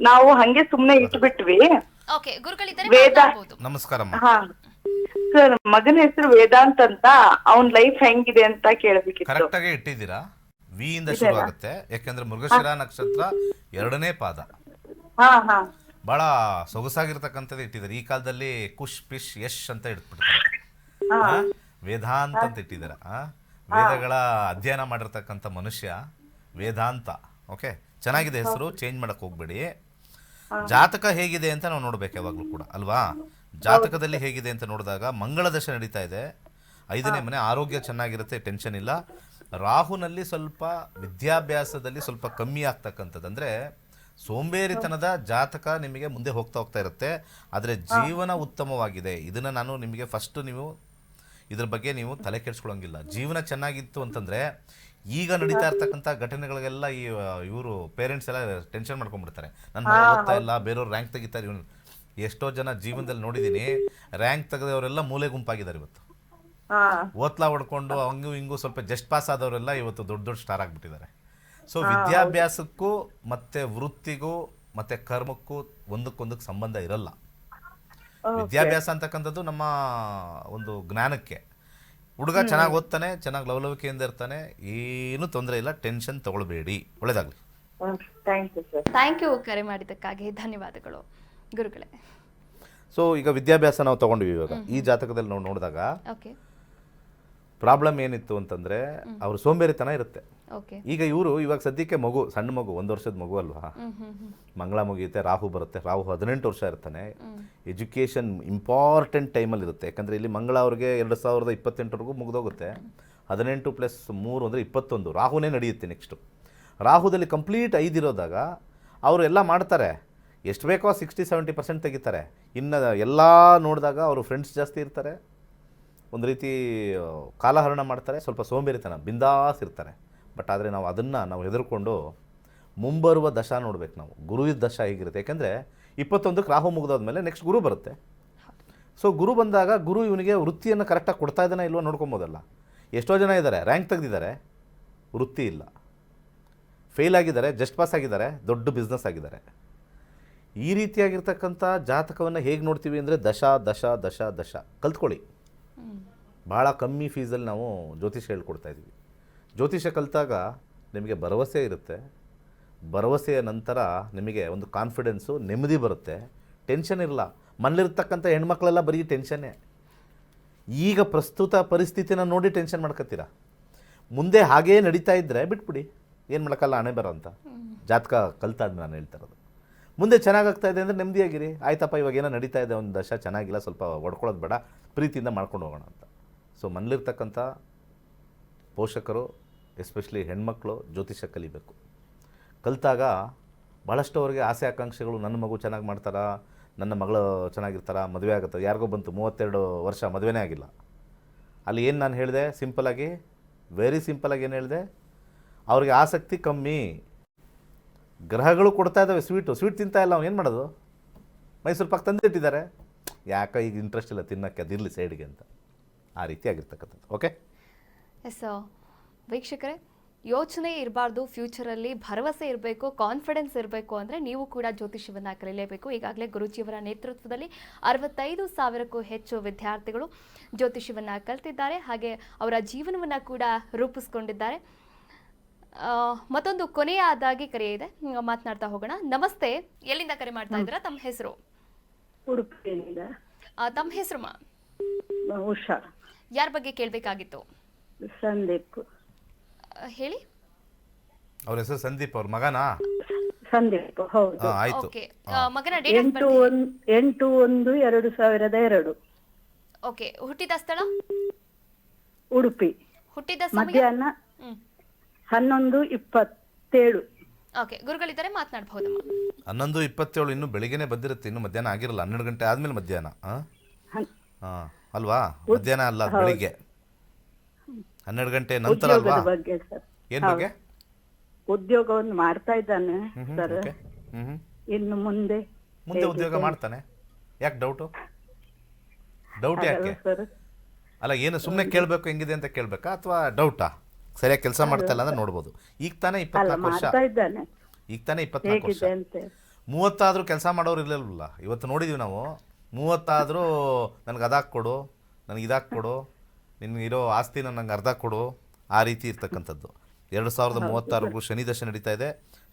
ನಾವು ಹಂಗೆ ಸುಮ್ನೆ ಇಟ್ಬಿಟ್ವಿ. ಓಕೆ, ಗುರುಗಳಿದ್ದಾರೆ, ವೇದ. ಮಾತಾಡ್ಬೋದು. ನಮಸ್ಕಾರಮ್ಮ. ಹಾ ಸರ್, ಮಗನ ಹೆಸರು ವೇದಾಂತ್ ಅಂತ. ಅವನ್ ಲೈಫ್ ಹೆಂಗಿದೆ ಅಂತ ಕೇಳ್ಬೇಕಿತ್ತು. ಕರೆಕ್ಟ್ ಆಗಿ ಇಟ್ಟಿದ್ದೀರಾ. ವಿ ಇಂದ ಶುರು ಆಗುತ್ತೆ, ಯಾಕೆಂದ್ರೆ ಮೃಗಶಿರ ನಕ್ಷತ್ರ 2ನೇ ಪಾದ. ಹಾ ಹಾ ಬಹಳ ಸೊಗಸಾಗಿರ್ತಕ್ಕಂಥದ್ದು ಇಟ್ಟಿದ್ದಾರೆ. ಈ ಕಾಲದಲ್ಲಿ ಕುಶ್ ಪಿಶ್ ಯಶ್ ಅಂತ ಇಟ್ಬಿಡ್ತಾರೆ. ವೇದಾಂತ ಅಂತ ಇಟ್ಟಿದ್ದಾರೆ. ವೇದಗಳ ಅಧ್ಯಯನ ಮಾಡಿರ್ತಕ್ಕಂಥ ಮನುಷ್ಯ ವೇದಾಂತ. ಓಕೆ, ಚೆನ್ನಾಗಿದೆ ಹೆಸರು, ಚೇಂಜ್ ಮಾಡಕ್ ಹೋಗ್ಬೇಡಿ. ಜಾತಕ ಹೇಗಿದೆ ಅಂತ ನಾವು ನೋಡ್ಬೇಕು ಯಾವಾಗಲೂ ಕೂಡ, ಅಲ್ವಾ? ಜಾತಕದಲ್ಲಿ ಹೇಗಿದೆ ಅಂತ ನೋಡಿದಾಗ ಮಂಗಳ ದಶೆ ನಡೀತಾ ಇದೆ, 5ನೇ ಮನೆ, ಆರೋಗ್ಯ ಚೆನ್ನಾಗಿರುತ್ತೆ, ಟೆನ್ಷನ್ ಇಲ್ಲ. ರಾಹುನಲ್ಲಿ ಸ್ವಲ್ಪ ವಿದ್ಯಾಭ್ಯಾಸದಲ್ಲಿ ಸ್ವಲ್ಪ ಕಮ್ಮಿ ಆಗ್ತಕ್ಕಂಥದ್ದು, ಅಂದರೆ ಸೋಂಬೇರಿತನದ ಜಾತಕ ನಿಮಗೆ ಮುಂದೆ ಹೋಗ್ತಾ ಇರುತ್ತೆ. ಆದರೆ ಜೀವನ ಉತ್ತಮವಾಗಿದೆ. ಇದನ್ನು ನಾನು ನಿಮಗೆ ಫಸ್ಟು ನೀವು ಇದ್ರ ಬಗ್ಗೆ ನೀವು ತಲೆ ಕೆಡಿಸ್ಕೊಳ್ಳೋಂಗಿಲ್ಲ. ಜೀವನ ಚೆನ್ನಾಗಿತ್ತು ಅಂತಂದರೆ ಈಗ ನಡೀತಾ ಇರ್ತಕ್ಕಂಥ ಘಟನೆಗಳಿಗೆಲ್ಲ ಇವರು ಪೇರೆಂಟ್ಸ್ ಎಲ್ಲ ಟೆನ್ಷನ್ ಮಾಡ್ಕೊಂಡ್ಬಿಡ್ತಾರೆ. ನನ್ನ ಮಗ ಓದ್ತಾ ಇಲ್ಲ, ಬೇರೆಯವ್ರು ರ್ಯಾಂಕ್ ತೆಗಿತಾರೆ. ಇವನು ಎಷ್ಟೋ ಜನ ಜೀವನದಲ್ಲಿ ನೋಡಿದ್ದೀನಿ, ರ್ಯಾಂಕ್ ತೆಗೆದವರೆಲ್ಲ ಮೂಲೆ ಗುಂಪಾಗಿದ್ದಾರೆ ಇವತ್ತು. ಓದ್ಲಾ ಹೊಡ್ಕೊಂಡು ಹಂಗೂ ಹಿಂಗೂ ಸ್ವಲ್ಪ ಜಸ್ಟ್ ಪಾಸ್ ಆದವರೆಲ್ಲ ಇವತ್ತು ದೊಡ್ಡ ದೊಡ್ಡ ಸ್ಟಾರ್ ಆಗಿಬಿಟ್ಟಿದ್ದಾರೆ. ಸೊ ವಿದ್ಯಾಭ್ಯಾಸಕ್ಕೂ ಮತ್ತು ವೃತ್ತಿಗೂ ಮತ್ತು ಕರ್ಮಕ್ಕೂ ಒಂದಕ್ಕೊಂದಕ್ಕೆ ಸಂಬಂಧ ಇರಲ್ಲ. ವಿದ್ಯಾಭ್ಯಾಸ ಅಂತಕ್ಕಂಥದ್ದು ನಮ್ಮ ಒಂದು ಜ್ಞಾನಕ್ಕೆ. ಹುಡುಗ ಚೆನ್ನಾಗಿ ಓದ್ತಾನೆ, ಚೆನ್ನಾಗಿ ಲವಲವಿಕೆಯಿಂದ ಇರ್ತಾನೆ, ಏನು ತೊಂದರೆ ಇಲ್ಲ, ಟೆನ್ಷನ್ ತಗೊಳ್ಬೇಡಿ. ಒಳ್ಳೇದಾಗಲಿ. ಥ್ಯಾಂಕ್ ಯು ಕರೆ ಮಾಡಿದ್ದಕ್ಕಾಗಿ ಧನ್ಯವಾದಗಳು ಗುರುಗಳೇ. ಸೊ ಈಗ ವಿದ್ಯಾಭ್ಯಾಸ ನಾವು ತಗೊಂಡ್ವಿ. ಇವಾಗ ಈ ಜಾತಕದಲ್ಲಿ ನಾವು ನೋಡಿದಾಗ ಓಕೆ, ಪ್ರಾಬ್ಲಮ್ ಏನಿತ್ತು ಅಂತಂದರೆ ಅವ್ರ ಸೋಂಬೇರಿತನ ಇರುತ್ತೆ. ಓಕೆ, ಈಗ ಇವರು ಇವಾಗ ಸದ್ಯಕ್ಕೆ ಮಗು, ಸಣ್ಣ ಮಗು, 1 ವರ್ಷದ ಮಗು ಅಲ್ವಾ? ಮಂಗಳ ಮುಗಿಯುತ್ತೆ, ರಾಹು ಬರುತ್ತೆ. ರಾಹು 18 ವರ್ಷ ಇರ್ತಾನೆ. ಎಜುಕೇಷನ್ ಇಂಪಾರ್ಟೆಂಟ್ ಟೈಮಲ್ಲಿ ಇರುತ್ತೆ. ಯಾಕಂದರೆ ಇಲ್ಲಿ ಮಂಗಳ ಅವ್ರಿಗೆ 2028ವರೆಗೂ ಮುಗಿದೋಗುತ್ತೆ. 18 + 3 ಅಂದರೆ 21. ರಾಹುನೇ ನಡೆಯುತ್ತೆ ನೆಕ್ಸ್ಟು. ರಾಹುದಲ್ಲಿ ಕಂಪ್ಲೀಟ್ 5 ಇರೋದಾಗ ಅವರು ಎಲ್ಲ ಮಾಡ್ತಾರೆ, ಎಷ್ಟು ಬೇಕೋ 60-70% ತೆಗಿತಾರೆ. ಇನ್ನು ಎಲ್ಲ ನೋಡಿದಾಗ ಅವರು ಫ್ರೆಂಡ್ಸ್ ಜಾಸ್ತಿ ಇರ್ತಾರೆ, ಒಂದು ರೀತಿ ಕಾಲಹರಣ ಮಾಡ್ತಾರೆ, ಸ್ವಲ್ಪ ಸೋಂಬೇರಿತನ, ಬಿಂದಾಸ್ ಇರ್ತಾರೆ. ಬಟ್ ಆದರೆ ನಾವು ಅದನ್ನು ನಾವು ಹೆದರ್ಕೊಂಡು ಮುಂಬರುವ ದಶಾ ನೋಡ್ಬೇಕು ನಾವು. ಗುರು ದಶಾ ಹೇಗಿರುತ್ತೆ, ಯಾಕೆಂದರೆ 21ಕ್ಕೆ ರಾಹು ಮುಗಿದೋದ್ಮೇಲೆ ನೆಕ್ಸ್ಟ್ ಗುರು ಬರುತ್ತೆ. ಸೊ ಗುರು ಬಂದಾಗ ಗುರು ಇವನಿಗೆ ವೃತ್ತಿಯನ್ನು ಕರೆಕ್ಟಾಗಿ ಕೊಡ್ತಾ ಇದ್ದಾನೆ ಇಲ್ವೋ ನೋಡ್ಕೊಬೋದಲ್ಲ. ಎಷ್ಟೋ ಜನ ಇದ್ದಾರೆ, ರ್ಯಾಂಕ್ ತೆಗೆದಿದ್ದಾರೆ, ವೃತ್ತಿ ಇಲ್ಲ, ಫೇಲ್ ಆಗಿದ್ದಾರೆ, ಜಸ್ಟ್ ಪಾಸ್ ಆಗಿದ್ದಾರೆ, ದೊಡ್ಡ ಬಿಸ್ನೆಸ್ ಆಗಿದ್ದಾರೆ. ಈ ರೀತಿಯಾಗಿರ್ತಕ್ಕಂಥ ಜಾತಕವನ್ನು ಹೇಗೆ ನೋಡ್ತೀವಿ ಅಂದರೆ ದಶ ದಶ ದಶ ದಶ ಕಲ್ತ್ಕೊಳ್ಳಿ. ಭಾಳ ಕಮ್ಮಿ ಫೀಸಲ್ಲಿ ನಾವು ಜ್ಯೋತಿಷ್ಯ ಹೇಳ್ಕೊಡ್ತಾಯಿದ್ದೀವಿ. ಜ್ಯೋತಿಷ್ಯ ಕಲಿತಾಗ ನಿಮಗೆ ಭರವಸೆ ಇರುತ್ತೆ. ಭರವಸೆಯ ನಂತರ ನಿಮಗೆ ಒಂದು ಕಾನ್ಫಿಡೆನ್ಸು, ನೆಮ್ಮದಿ ಬರುತ್ತೆ, ಟೆನ್ಷನ್ ಇರಲ್ಲ. ಮನೇಲಿರ್ತಕ್ಕಂಥ ಹೆಣ್ಮಕ್ಳೆಲ್ಲ ಬರೀ ಟೆನ್ಷನ್ನೇ. ಈಗ ಪ್ರಸ್ತುತ ಪರಿಸ್ಥಿತಿನ ನೋಡಿ ಟೆನ್ಷನ್ ಮಾಡ್ಕೊತೀರಾ. ಮುಂದೆ ಹಾಗೇ ನಡೀತಾ ಇದ್ದರೆ ಬಿಟ್ಬಿಡಿ, ಏನು ಮಾಡೋಕ್ಕಲ್ಲ, ಹಣೆ ಬರೋ ಅಂತ. ಜಾತಕ ಕಲ್ತಾದ್ಮೇಲೆ ನಾನು ಹೇಳ್ತಾ ಇರೋದು. ಮುಂದೆ ಚೆನ್ನಾಗಾಗ್ತಾ ಇದೆ ಅಂದರೆ ನೆಮ್ಮದಿಯಾಗಿರಿ. ಆಯ್ತಪ್ಪ, ಇವಾಗ ಏನೋ ನಡೀತಾ ಇದೆ, ಒಂದು ದಶ ಚೆನ್ನಾಗಿಲ್ಲ, ಸ್ವಲ್ಪ ಹೊಡ್ಕೊಳ್ಳೋದು ಬೇಡ, ಪ್ರೀತಿಯಿಂದ ಮಾಡ್ಕೊಂಡು ಹೋಗೋಣ ಅಂತ. ಸೊ ಮನೇಲಿರ್ತಕ್ಕಂಥ ಪೋಷಕರು, ಎಸ್ಪೆಷಲಿ ಹೆಣ್ಮಕ್ಳು ಜ್ಯೋತಿಷ್ಯ ಕಲಿಬೇಕು. ಕಲಿತಾಗ ಭಾಳಷ್ಟು ಅವರಿಗೆ ಆಸೆ ಆಕಾಂಕ್ಷೆಗಳು, ನನ್ನ ಮಗು ಚೆನ್ನಾಗಿ ಮಾಡ್ತಾರಾ, ನನ್ನ ಮಗಳು ಚೆನ್ನಾಗಿರ್ತಾರಾ, ಮದುವೆ ಆಗುತ್ತೆ. ಯಾರಿಗೋ ಬಂತು 32 ವರ್ಷ ಮದುವೆನೇ ಆಗಿಲ್ಲ. ಅಲ್ಲಿ ಏನು ನಾನು ಹೇಳಿದೆ, ಸಿಂಪಲಾಗಿ, ವೆರಿ ಸಿಂಪಲಾಗಿ ಏನು ಹೇಳಿದೆ, ಅವ್ರಿಗೆ ಆಸಕ್ತಿ ಕಮ್ಮಿ. ಗ್ರಹಗಳು ಕೊಡ್ತಾ ಇದ್ದಾವೆ ಸ್ವೀಟ್ ತಿಂತಾ ಇಲ್ಲ, ಅವ್ನು ಏನು ಮಾಡೋದು? ಮೈಸೂರು ಪಾಕ್ ತಂದಿಟ್ಟಿದ್ದಾರೆ, ಯಾಕೆ ಈಗ ಇಂಟ್ರೆಸ್ಟ್ ಇಲ್ಲ ತಿನ್ನೋಕ್ಕೆ, ಅದಿರಲಿ ಸೈಡ್ಗೆ ಅಂತ. ಆ ರೀತಿ ಆಗಿರ್ತಕ್ಕಂಥದ್ದು. ಓಕೆ, ಎಸ್ ವೀಕ್ಷಕರೇ, ಯೋಚನೆ ಇರಬಾರ್ದು, ಫ್ಯೂಚರಲ್ಲಿ ಭರವಸೆ ಇರಬೇಕು, ಕಾನ್ಫಿಡೆನ್ಸ್ ಇರಬೇಕು ಅಂದರೆ ನೀವು ಕೂಡ ಜ್ಯೋತಿಷ್ಯವನ್ನು ಕಲಿಯಲೇಬೇಕು. ಈಗಾಗಲೇ ಗುರುಜಿಯವರ ನೇತೃತ್ವದಲ್ಲಿ 65,000ಕ್ಕೂ ಹೆಚ್ಚು ವಿದ್ಯಾರ್ಥಿಗಳು ಜ್ಯೋತಿಷ್ಯವನ್ನು ಕಲಿತಿದ್ದಾರೆ, ಹಾಗೆ ಅವರ ಜೀವನವನ್ನು ಕೂಡ ರೂಪಿಸ್ಕೊಂಡಿದ್ದಾರೆ. ಮತ್ತೊಂದು ಕೊನೆಯದಾಗಿ ಕರೆ ಇದೆ, ಮಾತನಾಡ್ತಾ ಹೋಗೋಣ. ನಮಸ್ತೆ, ಎಲ್ಲಿಂದ ಕರೆ ಮಾಡ್ತಾ ಇದ್ದೀರಾ? ತಮ್ಮ ಹೆಸರು? ಉಡುಪಿಯಿಂದ. ತಮ್ಮ ಹೆಸರು ಮಾ? ಉಷಾ. ಯಾರ ಬಗ್ಗೆ ಕೇಳಬೇಕಾಗಿತ್ತು? ಸಂದೀಪ್. ಹೇಳಿ. ಅವ್ರ ಹೆಸರು ಸಂದೀಪ್, ಅವ್ರ ಮಗನಾ? ಸಂದೀಪ್, ಹೌದು. ಆಯ್ತು. ಓಕೆ, ಮಗನ ಡೇಟ್ ಆಫ್ ಬರ್ತ್? 8/1/2002. ಓಕೆ, ಹುಟ್ಟಿದ ಸ್ಥಳ? ಉಡುಪಿ. ಹುಟ್ಟಿದ ಸಮಯ? ಮಧ್ಯಾಹ್ನ 11:27. ಓಕೆ, ಗುರುಗಳಿದ್ದಾರೆ, ಮಾತನಾಡಬಹುದಮ್ಮ. 11:27 ಇನ್ನೂ ಬೆಳಿಗ್ಗೆನೆ ಬಂದಿರುತ್ತೆ, ಇನ್ನು ಮಧ್ಯಾಹ್ನ ಆಗಿರಲ್ಲ. 12 ಗಂಟೆ ಆದಮೇಲೆ ಮಧ್ಯಾಹ್ನ. ಹಾಂ ಅಲ್ವಾ? ಮಧ್ಯಾಹ್ನ ಅಲ್ಲ, ಅದು ಬೆಳಿಗ್ಗೆ 12 ಗಂಟೆ ನಂತರ ಅಲ್ವಾ? ಬಗ್ಗೆ ಸರ್, ಏನು ಬಗ್ಗೆ? ಉದ್ಯೋಗವನ್ನು ಮಾಡ್ತಾ ಇದ್ದಾನೆ ಸರ್. ಇನ್ನು ಮುಂದೆ ಉದ್ಯೋಗ ಮಾಡ್ತಾನೆ. ಯಾಕೆ ಡೌಟು ಯಾಕೆ? ಸರ್ ಅಲ್ಲ, ಏನು ಸುಮ್ಮನೆ ಕೇಳಬೇಕು ಹೆಂಗಿದೆ ಅಂತ ಕೇಳಬೇಕಾ ಅಥವಾ ಡೌಟಾ? ಸರಿಯಾಗಿ ಕೆಲಸ ಮಾಡ್ತಾ ಇಲ್ಲ ಅಂದ್ರೆ ನೋಡ್ಬೋದು. ಈಗ ತಾನೇ 24 ವರ್ಷ. ಈಗ ತಾನೇ 24 ವರ್ಷ. 30 ಆದರೂ ಕೆಲಸ ಮಾಡೋರು ಇರಲಿಲ್ಲ. ಇವತ್ತು ನೋಡಿದ್ದೀವಿ ನಾವು. 30 ಆದರೂ ನನಗೆ ಅದಾಕ್ಕೊಡು, ನನಗೆ ಇದಾಕ್ಕೊಡು, ನಿನಗಿರೋ ಆಸ್ತಿನ ನನಗೆ ಅರ್ಧ ಕೊಡು, ಆ ರೀತಿ ಇರ್ತಕ್ಕಂಥದ್ದು. 2036 ಶನಿ ದಶೆ ನಡೀತಾ ಇದೆ.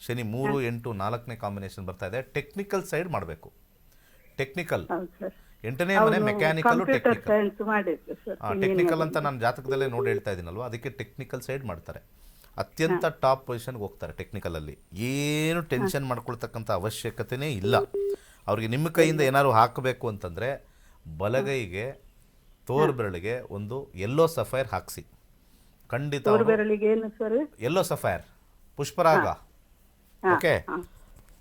ಶನಿ 3, 8, 4ನೇ ಕಾಂಬಿನೇಷನ್ ಬರ್ತಾ ಇದೆ. ಟೆಕ್ನಿಕಲ್ ಸೈಡ್ ಮಾಡಬೇಕು. ಟೆಕ್ನಿಕಲ್ 8ನೇ ಮನೆ ಮೆಕ್ಯಾನಿಕಲ್ ಟೆಕ್ನಿಕಲ್ ಅಂತ ನಾನು ಜಾತಕದಲ್ಲೇ ನೋಡಿ ಹೇಳ್ತಾ ಇದ್ದೀನಲ್ವ, ಅದಕ್ಕೆ ಟೆಕ್ನಿಕಲ್ ಸೈಡ್ ಮಾಡ್ತಾರೆ. ಅತ್ಯಂತ ಟಾಪ್ ಪೊಸಿಷನ್ಗೆ ಹೋಗ್ತಾರೆ ಟೆಕ್ನಿಕಲಲ್ಲಿ. ಏನು ಟೆನ್ಷನ್ ಮಾಡ್ಕೊಳ್ತಕ್ಕಂಥ ಅವಶ್ಯಕತೆನೇ ಇಲ್ಲ ಅವ್ರಿಗೆ. ನಿಮ್ಮ ಕೈಯಿಂದ ಏನಾದ್ರು ಹಾಕಬೇಕು ಅಂತಂದರೆ ಬಲಗೈಗೆ ತೋರ್ ಬೆರಳಿಗೆ ಒಂದು ಯೆಲ್ಲೋ ಸಫೈರ್ ಹಾಕಿಸಿ. ಖಂಡಿತ ಯೆಲ್ಲೋ ಸಫೈರ್ ಪುಷ್ಪರಾಗ. ಓಕೆ,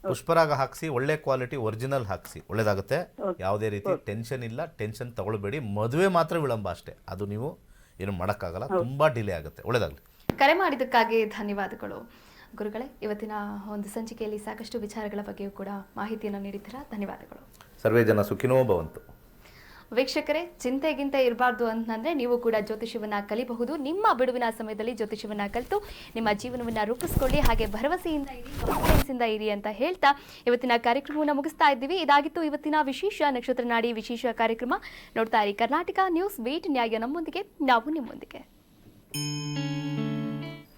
ಪುಷ್ಪರಾಗ ಹಾಕಿಸಿ, ಒಳ್ಳೆ ಕ್ವಾಲಿಟಿ ಒರಿಜಿನಲ್ ಹಾಕಿಸಿ, ಒಳ್ಳೇದಾಗುತ್ತೆ. ಯಾವುದೇ ರೀತಿ ಟೆನ್ಷನ್ ಇಲ್ಲ, ಟೆನ್ಷನ್ ತಗೊಳ್ಬೇಡಿ. ಮದುವೆ ಮಾತ್ರ ವಿಳಂಬ ಅಷ್ಟೇ, ಅದು ನೀವು ಏನು ಮಾಡೋಕ್ಕಾಗಲ್ಲ, ತುಂಬ ಡಿಲೇ ಆಗುತ್ತೆ. ಒಳ್ಳೇದಾಗಲಿ. ಕರೆ ಮಾಡಿದ್ದಕ್ಕಾಗಿ ಧನ್ಯವಾದಗಳು ಗುರುಗಳೇ. ಇವತ್ತಿನ ಒಂದು ಸಂಚಿಕೆಯಲ್ಲಿ ಸಾಕಷ್ಟು ವಿಚಾರಗಳ ಬಗ್ಗೆಯೂ ಕೂಡ ಮಾಹಿತಿಯನ್ನು ನೀಡಿದ್ದೀರಾ, ಧನ್ಯವಾದಗಳು. ಸರ್ವೇ ಜನ ಸುಖಿನೋ ಭವಂತು. ವೀಕ್ಷಕರೇ, ಚಿಂತೆಗಿಂತ ಇರಬಾರ್ದು ಅಂತಂದರೆ ನೀವು ಕೂಡ ಜ್ಯೋತಿಷ್ಯವನ್ನು ಕಲಿಬಹುದು. ನಿಮ್ಮ ಬಿಡುವಿನ ಸಮಯದಲ್ಲಿ ಜ್ಯೋತಿಷ್ಯವನ್ನು ಕಲಿತು ನಿಮ್ಮ ಜೀವನವನ್ನು ರೂಪಿಸ್ಕೊಳ್ಳಿ, ಹಾಗೆ ಭರವಸೆಯಿಂದ ಇರಿ, ಕಾನ್ಫಿಡೆನ್ಸಿಂದ ಇರಿ ಅಂತ ಹೇಳ್ತಾ ಇವತ್ತಿನ ಕಾರ್ಯಕ್ರಮವನ್ನು ಮುಗಿಸ್ತಾ ಇದ್ದೀವಿ. ಇದಾಗಿತ್ತು ಇವತ್ತಿನ ವಿಶೇಷ ನಕ್ಷತ್ರ ನಾಡಿ ವಿಶೇಷ ಕಾರ್ಯಕ್ರಮ. ನೋಡ್ತಾ ಇರಿ ಕರ್ನಾಟಕ ನ್ಯೂಸ್ ಬೀಟ್, ನ್ಯಾಯ ನಮ್ಮೊಂದಿಗೆ, ನಾವು ನಿಮ್ಮೊಂದಿಗೆ.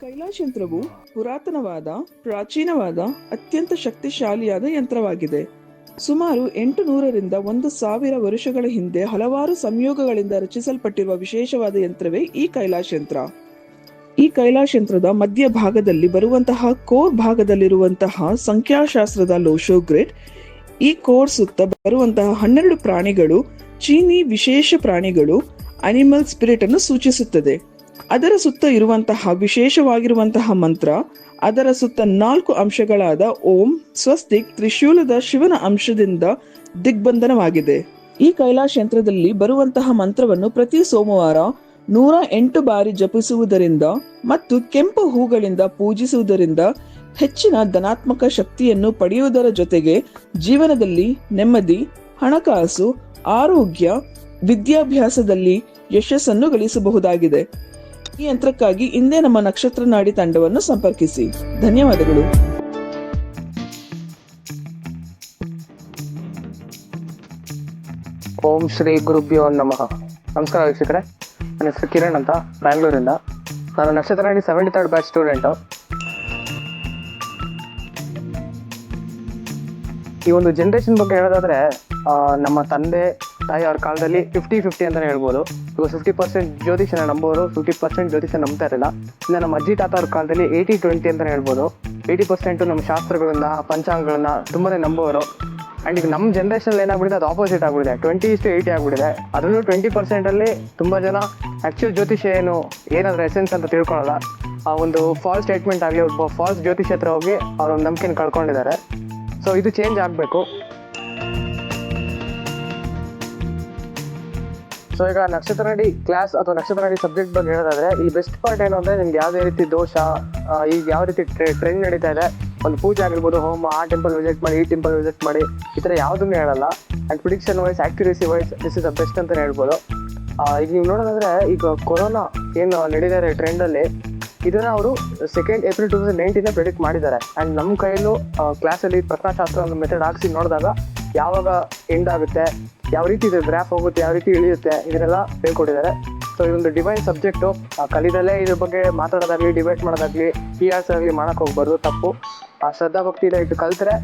ಕೈಲಾಶಯಂತ್ರವು ಪುರಾತನವಾದ, ಪ್ರಾಚೀನವಾದ, ಅತ್ಯಂತ ಶಕ್ತಿಶಾಲಿಯಾದ ಯಂತ್ರವಾಗಿದೆ. ಸುಮಾರು 800ರಿಂದ 1000 ವರ್ಷಗಳ ಹಿಂದೆ ಹಲವಾರು ಸಂಯೋಗಗಳಿಂದ ರಚಿಸಲ್ಪಟ್ಟಿರುವ ವಿಶೇಷವಾದ ಯಂತ್ರವೇ ಈ ಕೈಲಾಶಯಂತ್ರ. ಈ ಕೈಲಾಶಯಂತ್ರದ ಮಧ್ಯ ಭಾಗದಲ್ಲಿ ಬರುವಂತಹ ಕೋರ್ ಭಾಗದಲ್ಲಿರುವಂತಹ ಸಂಖ್ಯಾಶಾಸ್ತ್ರದ ಲೋಶೋ ಗ್ರಿಡ್, ಈ ಕೋರ್ ಸುತ್ತ ಬರುವಂತಹ 12 ಪ್ರಾಣಿಗಳು ಚೀನಿ ವಿಶೇಷ ಪ್ರಾಣಿಗಳು, ಅನಿಮಲ್ ಸ್ಪಿರಿಟ್ ಅನ್ನು ಸೂಚಿಸುತ್ತದೆ. ಅದರ ಸುತ್ತ ಇರುವಂತಹ ವಿಶೇಷವಾಗಿರುವಂತಹ ಮಂತ್ರ, ಅದರ ಸುತ್ತ 4 ಅಂಶಗಳಾದ ಓಂ, ಸ್ವಸ್ತಿಕ್, ತ್ರಿಶೂಲದ ಶಿವನ ಅಂಶದಿಂದ ದಿಗ್ಬಂಧನವಾಗಿದೆ. ಈ ಕೈಲಾಶ ಯಂತ್ರದಲ್ಲಿ ಬರುವಂತಹ ಮಂತ್ರವನ್ನು ಪ್ರತಿ ಸೋಮವಾರ 108 ಬಾರಿ ಜಪಿಸುವುದರಿಂದ ಮತ್ತು ಕೆಂಪು ಹೂಗಳಿಂದ ಪೂಜಿಸುವುದರಿಂದ ಹೆಚ್ಚಿನ ಧನಾತ್ಮಕ ಶಕ್ತಿಯನ್ನು ಪಡೆಯುವುದರ ಜೊತೆಗೆ ಜೀವನದಲ್ಲಿ ನೆಮ್ಮದಿ, ಹಣಕಾಸು, ಆರೋಗ್ಯ, ವಿದ್ಯಾಭ್ಯಾಸದಲ್ಲಿ ಯಶಸ್ಸನ್ನು ಗಳಿಸಬಹುದಾಗಿದೆ. ಈ ಯಂತ್ರಕ್ಕಾಗಿ ಇಂದೇ ನಮ್ಮ ನಕ್ಷತ್ರ ನಾಡಿ ತಂಡವನ್ನು ಸಂಪರ್ಕಿಸಿ. ಧನ್ಯವಾದಗಳು. ಓಂ ಶ್ರೀ ಗುರುಭ್ಯೋ ನಮಃ. ನಮಸ್ಕಾರ ವೀಕ್ಷಕರೇ, ನನ್ನ ಹೆಸರು ಕಿರಣ್ ಅಂತ, ಬ್ಯಾಂಗ್ಳೂರಿಂದ. ನಾನು ನಕ್ಷತ್ರ ನಾಡಿ 73rd ಬ್ಯಾಚ್ ಸ್ಟೂಡೆಂಟು. ಈ ಒಂದು ಜನ್ರೇಷನ್ ಬಗ್ಗೆ ಹೇಳೋದಾದ್ರೆ, ನಮ್ಮ ತಂದೆ ತಾಯಿ ಅವ್ರ ಕಾಲದಲ್ಲಿ 50-50 ಅಂತಲೇ ಹೇಳ್ಬೋದು. ಇವಾಗ 50% ಜ್ಯೋತಿಷನ ನಂಬೋರು, 50% ಜ್ಯೋತಿಷ ನಂಬ್ತಾ ಇರಲಿಲ್ಲ. ಇನ್ನು ನಮ್ಮ ಅಜ್ಜಿ ತಾತ ಅವ್ರ ಕಾಲದಲ್ಲಿ 80-20 ಅಂತಲೇ ಹೇಳ್ಬೋದು. 80% ನಮ್ಮ ಶಾಸ್ತ್ರಗಳನ್ನ, ಪಂಚಾಂಗಗಳನ್ನ ತುಂಬಾ ನಂಬೋರು. ಆ್ಯಂಡ್ ಈಗ ನಮ್ಮ ಜನ್ರೇಷನಲ್ಲಿ ಏನಾಗ್ಬಿಟ್ಟಿದೆ, ಅದು ಆಪೋಸಿಟ್ ಆಗಿಬಿಟ್ಟಿದೆ. 20:80 ಆಗಿಬಿಟ್ಟಿದೆ. ಅದರಲ್ಲೂ 20%ಅಲ್ಲಿ ತುಂಬ ಜನ ಆ್ಯಕ್ಚುಯಲ್ ಜ್ಯೋತಿಷ ಏನಾದರೂ ಎಸೆನ್ಸ್ ಅಂತ ತಿಳ್ಕೊಳ್ಳಲ್ಲ. ಆ ಒಂದು ಫಾಲ್ಸ್ ಸ್ಟೇಟ್ಮೆಂಟ್ ಆಗಲಿ, ಒಬ್ಬ ಫಾಲ್ಸ್ ಜ್ಯೋತಿಷ ಹತ್ರ ಹೋಗಿ ಅವ್ರ ಒಂದು ನಂಬಿಕೆನ ಕಳ್ಕೊಂಡಿದ್ದಾರೆ. ಸೊ ಇದು ಚೇಂಜ್ ಆಗಬೇಕು. ಸೊ ಈಗ ನಕ್ಷತ್ರ ನಾಡಿ ಕ್ಲಾಸ್ ಅಥವಾ ನಕ್ಷತ್ರ ನಾಡಿ ಸಬ್ಜೆಕ್ಟ್ ಬಗ್ಗೆ ಹೇಳೋದಾದ್ರೆ, ಇಲ್ಲಿ ಬೆಸ್ಟ್ ಪಾರ್ಟ್ ಏನು ಅಂದರೆ, ನಿಮ್ಗೆ ಯಾವುದೇ ರೀತಿ ದೋಷ, ಈಗ ಯಾವ ರೀತಿ ಟ್ರೆಂಡ್ ನಡೀತಾ ಇದೆ, ಒಂದು ಪೂಜೆ ಆಗಿರ್ಬೋದು, ಹೋಮ, ಆ ಟೆಂಪಲ್ ವಿಸಿಟ್ ಮಾಡಿ, ಈ ಟೆಂಪಲ್ ವಿಸಿಟ್ ಮಾಡಿ, ಈ ಥರ ಯಾವುದನ್ನು ಹೇಳಲ್ಲ. And prediction wise, accuracy wise this is the best ಅಂತಲೇ ಹೇಳ್ಬೋದು. ಈಗ ನೀವು ನೋಡೋದಾದ್ರೆ, ಈಗ ಕೊರೋನಾ ಏನು ನಡೀತಾರೆ ಟ್ರೆಂಡಲ್ಲಿ, ಇದನ್ನು ಅವರು 2 ಏಪ್ರಿಲ್ 2019 ಪ್ರೆಡಿಕ್ಟ್ ಮಾಡಿದ್ದಾರೆ. ಆ್ಯಂಡ್ ನಮ್ಮ ಕೈಯಲ್ಲೂ ಕ್ಲಾಸಲ್ಲಿ ಪ್ರಶ್ನಾಶಾಸ್ತ್ರ ಒಂದು ಮೆಥಡ್ ಹಾಕಿಸಿ ನೋಡಿದಾಗ ಯಾವಾಗ ಎಂಡ್ ಆಗುತ್ತೆ, ಯಾವ ರೀತಿ ಇದು ಗ್ರಾಫ್ ಹೋಗುತ್ತೆ, ಯಾವ ರೀತಿ ಇಳಿಯುತ್ತೆ, ಇದನ್ನೆಲ್ಲ ಹೇಳ್ಕೊಟ್ಟಿದ್ದಾರೆ. ಸೊ ಇದೊಂದು ಡಿವೈನ್ ಸಬ್ಜೆಕ್ಟು. ಕಲಿದಲ್ಲೇ ಇದ್ರ ಬಗ್ಗೆ ಮಾತಾಡೋದಾಗಲಿ, ಡಿಬೇಟ್ ಮಾಡೋದಾಗಲಿ, PRs ಆಗಲಿ ಮಾಡೋಕ್ಕೆ ಹೋಗ್ಬಾರ್ದು, ತಪ್ಪು. ಶ್ರದ್ಧಾ ಭಕ್ತಿಯಿಂದ ಇಟ್ಟು ಕಲಿತ್ರೆ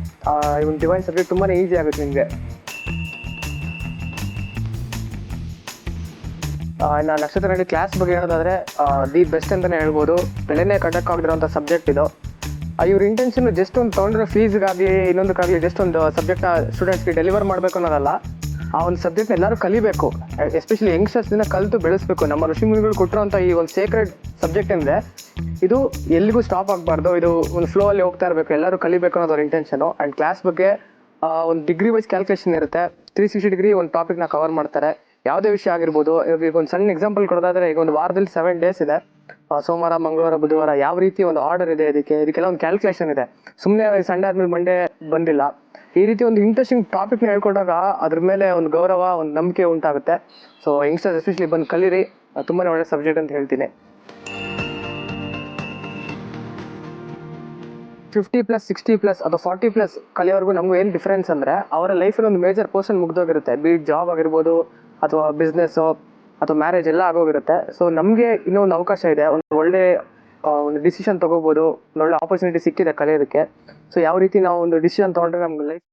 ಈ ಒಂದು ಡಿವೈನ್ ಸಬ್ಜೆಕ್ಟ್ ತುಂಬಾ ಈಸಿ ಆಗುತ್ತೆ ನಿಮಗೆ. ಇನ್ನು ನಕ್ಷತ್ರ ನಾಡಿ ಕ್ಲಾಸ್ ಬಗ್ಗೆ ಹೇಳೋದಾದರೆ, ದಿ ಬೆಸ್ಟ್ ಅಂತಲೇ ಹೇಳ್ಬೋದು. ಬೆಲೆನೇ ಕಟ್ಟಕ್ಕಾಗದಿರೋಂಥ ಸಬ್ಜೆಕ್ಟ್ ಇದು. ಇವ್ರ ಇಂಟೆನ್ಷನ್ ಜಸ್ಟ್ ಒಂದು ತೊಗೊಂಡಿರೋ ಫೀಸ್ಗಾಗಲಿ, ಇನ್ನೊಂದಕ್ಕಾಗಲಿ ಜಸ್ಟ್ ಒಂದು ಸಬ್ಜೆಕ್ಟ್ನ ಸ್ಟೂಡೆಂಟ್ಸ್ಗೆ ಡೆಲಿವರ್ ಮಾಡಬೇಕು ಅನ್ನೋದಲ್ಲ. ಆ ಒಂದು ಸಬ್ಜೆಕ್ಟ್ ಎಲ್ಲರೂ ಕಲಿಬೇಕು, ಎಸ್ಪೆಷಲಿ ಯಂಗ್ಸ್ಟರ್ಸ್ನ ಕಲಿತು ಬೆಳೆಸಬೇಕು. ನಮ್ಮ ಋಷಿಮುನಿಗಳು ಕೊಟ್ಟಿರುವಂಥ ಈ ಒಂದು ಸೇಕ್ರೆಡ್ ಸಬ್ಜೆಕ್ಟ್ ಅಂದರೆ ಇದು ಎಲ್ಲಿಗೂ ಸ್ಟಾಪ್ ಆಗಬಾರ್ದು, ಇದು ಒಂದು ಫ್ಲೋ ಅಲ್ಲಿ ಹೋಗ್ತಾ ಇರಬೇಕು, ಎಲ್ಲರೂ ಕಲಿಬೇಕು ಅನ್ನೋದು ಅವ್ರ ಇಂಟೆನ್ಷನು. ಆ್ಯಂಡ್ ಕ್ಲಾಸ್ ಬಗ್ಗೆ ಒಂದು ಡಿಗ್ರಿ ವೈಸ್ ಕ್ಯಾಲ್ಕುಲೇಷನ್ ಇರುತ್ತೆ, 360 ಡಿಗ್ರಿ ಒಂದು ಟಾಪಿಕ್ನ ಕವರ್ ಮಾಡ್ತಾರೆ. ಯಾವುದೇ ವಿಷಯ ಆಗಿರ್ಬೋದು. ಈಗ ಒಂದು ಸಣ್ಣ ಎಕ್ಸಾಂಪಲ್ ಕೊಡೋದಾದ್ರೆ, ಈಗ ಒಂದು ವಾರದಲ್ಲಿ 7 ಡೇಸ್ ಇದೆ, ಸೋಮವಾರ, ಮಂಗಳವಾರ, ಬುಧವಾರ, ಯಾವ ರೀತಿ ಒಂದು ಆರ್ಡರ್ ಇದೆ, ಇದಕ್ಕೆಲ್ಲ ಒಂದು ಕ್ಯಾಲ್ಕುಲೇಷನ್ ಇದೆ. ಸುಮ್ಮನೆ ಸಂಡೇ ಆದ್ಮೇಲೆ ಮಂಡೇ ಬಂದಿಲ್ಲ. ಈ ರೀತಿ ಒಂದು ಇಂಟ್ರೆಸ್ಟಿಂಗ್ ಟಾಪಿಕ್ನ ಹೇಳ್ಕೊಂಡಾಗ ಅದ್ರ ಮೇಲೆ ಒಂದು ಗೌರವ, ಒಂದು ನಂಬಿಕೆ ಉಂಟಾಗುತ್ತೆ. ಸೊ ಯಂಗ್ಸ್ಟರ್ಸ್ ಎಸ್ಪೆಷಲಿ ಬಂದು ಕಲೀರಿ, ತುಂಬಾ ಒಳ್ಳೆ ಸಬ್ಜೆಕ್ಟ್ ಅಂತ ಹೇಳ್ತೀನಿ. 50+, 60+ ಅಥವಾ 40+ ಕಲಿಯೋರ್ಗು ನಮಗೂ ಏನು ಡಿಫ್ರೆನ್ಸ್ ಅಂದರೆ, ಅವರ ಲೈಫಲ್ಲಿ ಒಂದು ಮೇಜರ್ ಪೋರ್ಷನ್ ಮುಗ್ದೋಗಿರುತ್ತೆ. ಬೀಟ್ ಜಾಬ್ ಆಗಿರ್ಬೋದು, ಅಥವಾ ಬಿಸ್ನೆಸ್ಸು, ಅಥವಾ ಮ್ಯಾರೇಜ್ ಎಲ್ಲ ಆಗೋಗಿರುತ್ತೆ. ಸೊ ನಮಗೆ ಇನ್ನೂ ಒಂದು ಅವಕಾಶ ಇದೆ, ಒಂದು ಒಳ್ಳೆ ಒಂದು ಡಿಸಿಷನ್ ತೊಗೋಬೋದು, ಒಂದು ಒಳ್ಳೆ ಆಪರ್ಚುನಿಟಿ ಸಿಕ್ಕಿದೆ ಕಲಿಯೋದಕ್ಕೆ. ಸೊ ಯಾವ ರೀತಿ ನಾವು ಒಂದು ಡಿಸಿಷನ್ ತೊಗೊಂಡ್ರೆ ನಮ್ಗೆ ಲೈಫ್